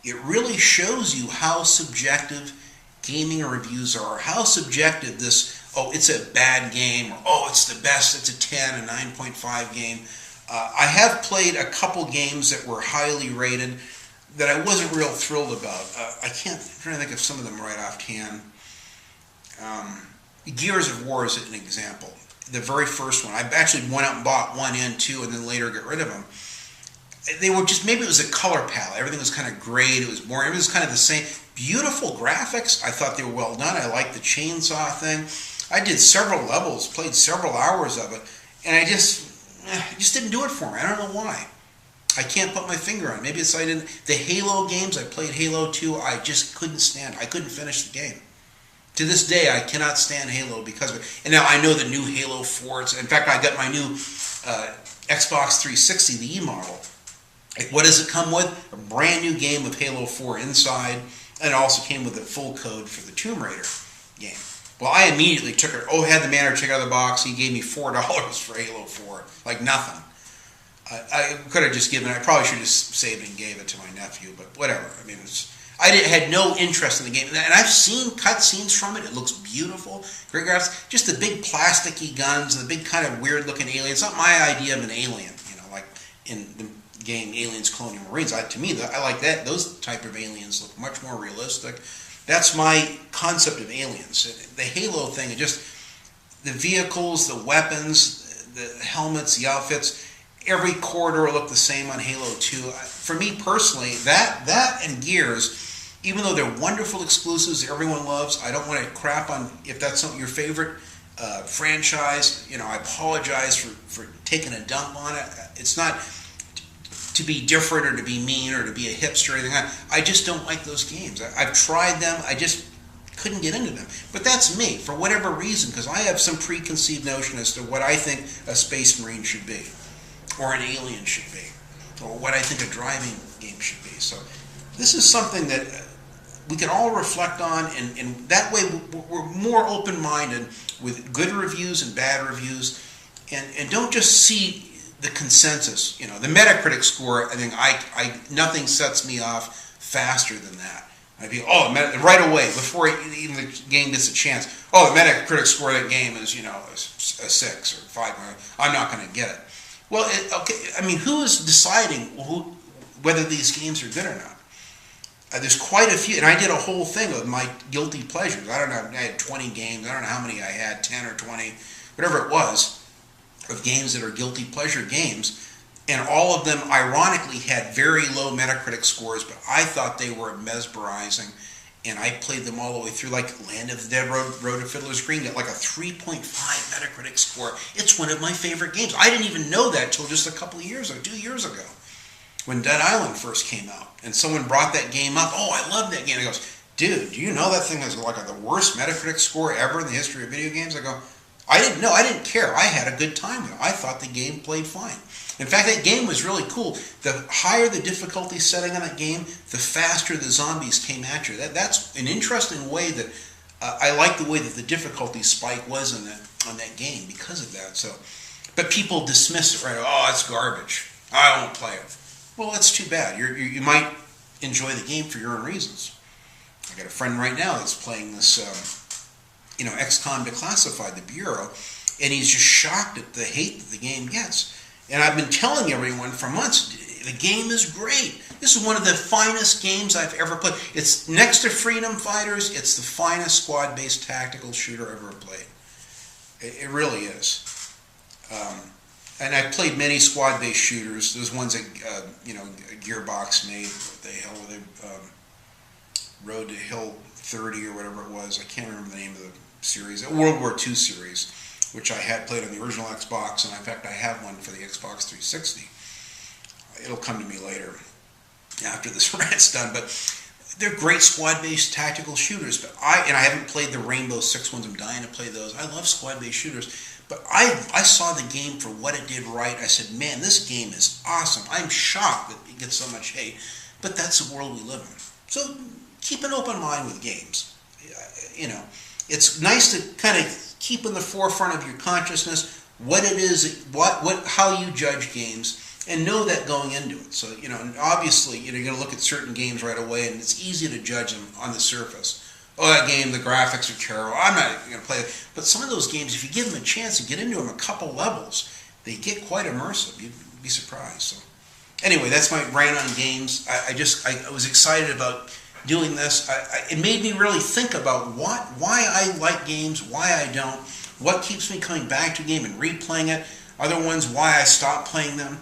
it really shows you how subjective gaming reviews are, how subjective this, oh, it's a bad game, or oh, it's the best, it's a 10, a 9.5 game. I have played a couple games that were highly rated that I wasn't real thrilled about. I'm trying to think of some of them right offhand. Gears of War is an example. The very first one, I actually went out and bought 1 and 2 and then later got rid of them. They were just, maybe it was a color palette. Everything was kind of grayed, it was boring, everything was kind of the same. Beautiful graphics, I thought they were well done. I liked the chainsaw thing. I did several levels, played several hours of it, and it just didn't do it for me. I don't know why. I can't put my finger on it. Maybe it's I didn't. The Halo games, I played Halo 2, I just couldn't stand it. I couldn't finish the game. To this day, I cannot stand Halo because of it. And now I know the new Halo 4. In fact, I got my new Xbox 360, the E model. What does it come with? A brand new game of Halo 4 inside, and it also came with a full code for the Tomb Raider game. Well, I immediately took it. Oh, had the manager check out of the box. He gave me $4 for Halo 4, like nothing. I could have just given it. I probably should have just saved it and gave it to my nephew, but whatever. I mean, had no interest in the game, and I've seen cutscenes from it. It looks beautiful, great graphics. Just the big plasticky guns and the big kind of weird-looking aliens. It's not my idea of an alien, like in the game Aliens Colonial Marines. To me, I like that. Those type of aliens look much more realistic. That's my concept of aliens. The Halo thing, the vehicles, the weapons, the helmets, the outfits, every corridor looked the same on Halo 2. For me personally, that and Gears, even though they're wonderful exclusives that everyone loves, I don't want to crap on if that's your favorite franchise. I apologize for taking a dump on it. It's not to be different or to be mean or to be a hipster or anything. I just don't like those games. I've tried them. I just couldn't get into them. But that's me, for whatever reason, because I have some preconceived notion as to what I think a Space Marine should be, or an alien should be, or what I think a driving game should be. So this is something that we can all reflect on, and that way we're more open-minded with good reviews and bad reviews, and don't just see the consensus. The Metacritic score, I think nothing sets me off faster than that. I'd be, right away, before even the game gets a chance, the Metacritic score of that game is, a 6 or 5. I'm not going to get it. Well, who is deciding whether these games are good or not? There's quite a few, and I did a whole thing of my guilty pleasures. I don't know, I had 20 games. I don't know how many I had, 10 or 20, whatever it was, of games that are guilty pleasure games, and all of them ironically had very low Metacritic scores, but I thought they were mesmerizing, and I played them all the way through. Like Land of the Dead, Road to Fiddler's Green, got like a 3.5 Metacritic score. It's one of my favorite games. I didn't even know that till just a couple of years ago, 2 years ago, when Dead Island first came out, and someone brought that game up. Oh, I love that game. He goes, dude, do you know that thing has like the worst Metacritic score ever in the history of video games? I go, I didn't know. I didn't care. I had a good time with it. I thought the game played fine. In fact, that game was really cool. The higher the difficulty setting on that game, the faster the zombies came at you. That's an interesting way that I like the way that the difficulty spike was on that game because of that. So, but people dismiss it right. Oh, it's garbage. I won't play it. Well, that's too bad. You might enjoy the game for your own reasons. I got a friend right now that's playing this. XCOM Declassified, the Bureau, and he's just shocked at the hate that the game gets. And I've been telling everyone for months, the game is great. This is one of the finest games I've ever played. It's next to Freedom Fighters, it's the finest squad-based tactical shooter I've ever played. It really is. And I've played many squad-based shooters. There's ones that, Gearbox made. What the hell were they? Road to Hill 30 or whatever it was. I can't remember the name of the series. A World War II series, which I had played on the original Xbox, and in fact I have one for the Xbox 360. It'll come to me later after this rant's done, but they're great squad-based tactical shooters, but I haven't played the Rainbow Six ones. I'm dying to play those. I love squad-based shooters, but I saw the game for what it did right. I said, man, this game is awesome. I'm shocked that it gets so much hate, but that's the world we live in. So keep an open mind with games. You know, it's nice to kind of keep in the forefront of your consciousness what it is, how you judge games, and know that going into it. So, you know, and obviously, you know, you're going to look at certain games right away, and it's easy to judge them on the surface. Oh, that game, the graphics are terrible. I'm not going to play it. But some of those games, if you give them a chance and get into them a couple levels, they get quite immersive. You'd be surprised. So, anyway, that's my rant on games. I was excited about doing this. It made me really think about why I like games, why I don't, what keeps me coming back to a game and replaying it, other ones why I stopped playing them.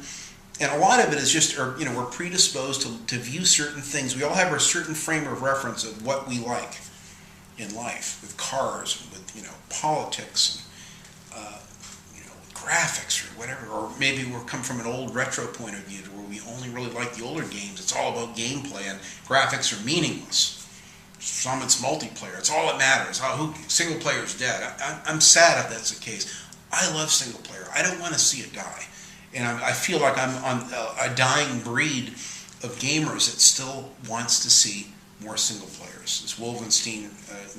And a lot of it is just, you know, we're predisposed to view certain things. We all have a certain frame of reference of what we like in life, with cars, with, you know, politics, and, you know, with graphics or whatever. Or maybe we're come from an old retro point of view where we only really like the older games. It's all about gameplay and graphics are meaningless. Some it's multiplayer. It's all that matters. Single player is dead. I'm sad if that's the case. I love single player. I don't want to see it die. And I feel like I'm on a dying breed of gamers that still wants to see more single players. It's Wolfenstein,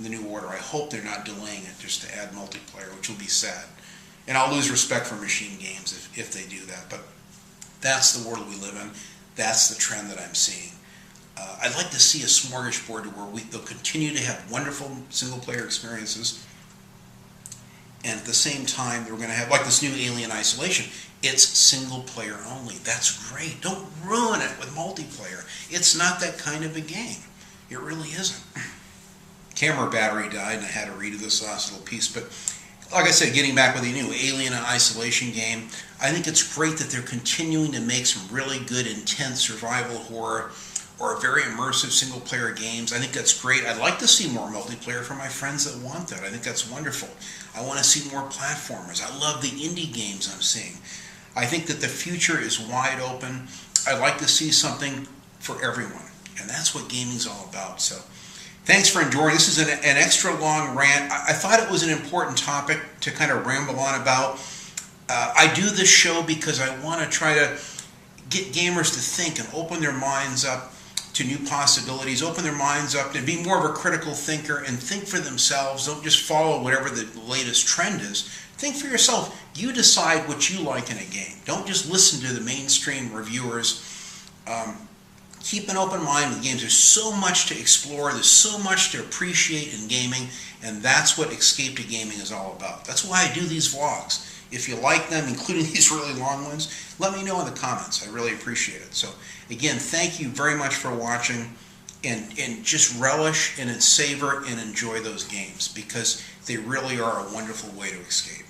The New Order. I hope they're not delaying it just to add multiplayer, which will be sad. And I'll lose respect for machine games if they do that. But that's the world we live in. That's the trend that I'm seeing. I'd like to see a smorgasbord where they'll continue to have wonderful single-player experiences, and at the same time, they're going to have, like this new Alien Isolation, it's single-player only. That's great. Don't ruin it with multiplayer. It's not that kind of a game. It really isn't. Camera battery died, and I had to redo this last little piece, but like I said, getting back with the new Alien Isolation game, I think it's great that they're continuing to make some really good, intense survival horror or very immersive single-player games. I think that's great. I'd like to see more multiplayer for my friends that want that. I think that's wonderful. I want to see more platformers. I love the indie games I'm seeing. I think that the future is wide open. I'd like to see something for everyone, and that's what gaming's all about. So thanks for enduring. This is an extra long rant. I thought it was an important topic to kind of ramble on about. I do this show because I want to try to get gamers to think and open their minds up to new possibilities, open their minds up to be more of a critical thinker and think for themselves. Don't just follow whatever the latest trend is. Think for yourself. You decide what you like in a game. Don't just listen to the mainstream reviewers. Keep an open mind with games. There's so much to explore. There's so much to appreciate in gaming, and that's what Escape to Gaming is all about. That's why I do these vlogs. If you like them, including these really long ones, let me know in the comments. I really appreciate it. So, again, thank you very much for watching, and just relish and savor and enjoy those games, because they really are a wonderful way to escape.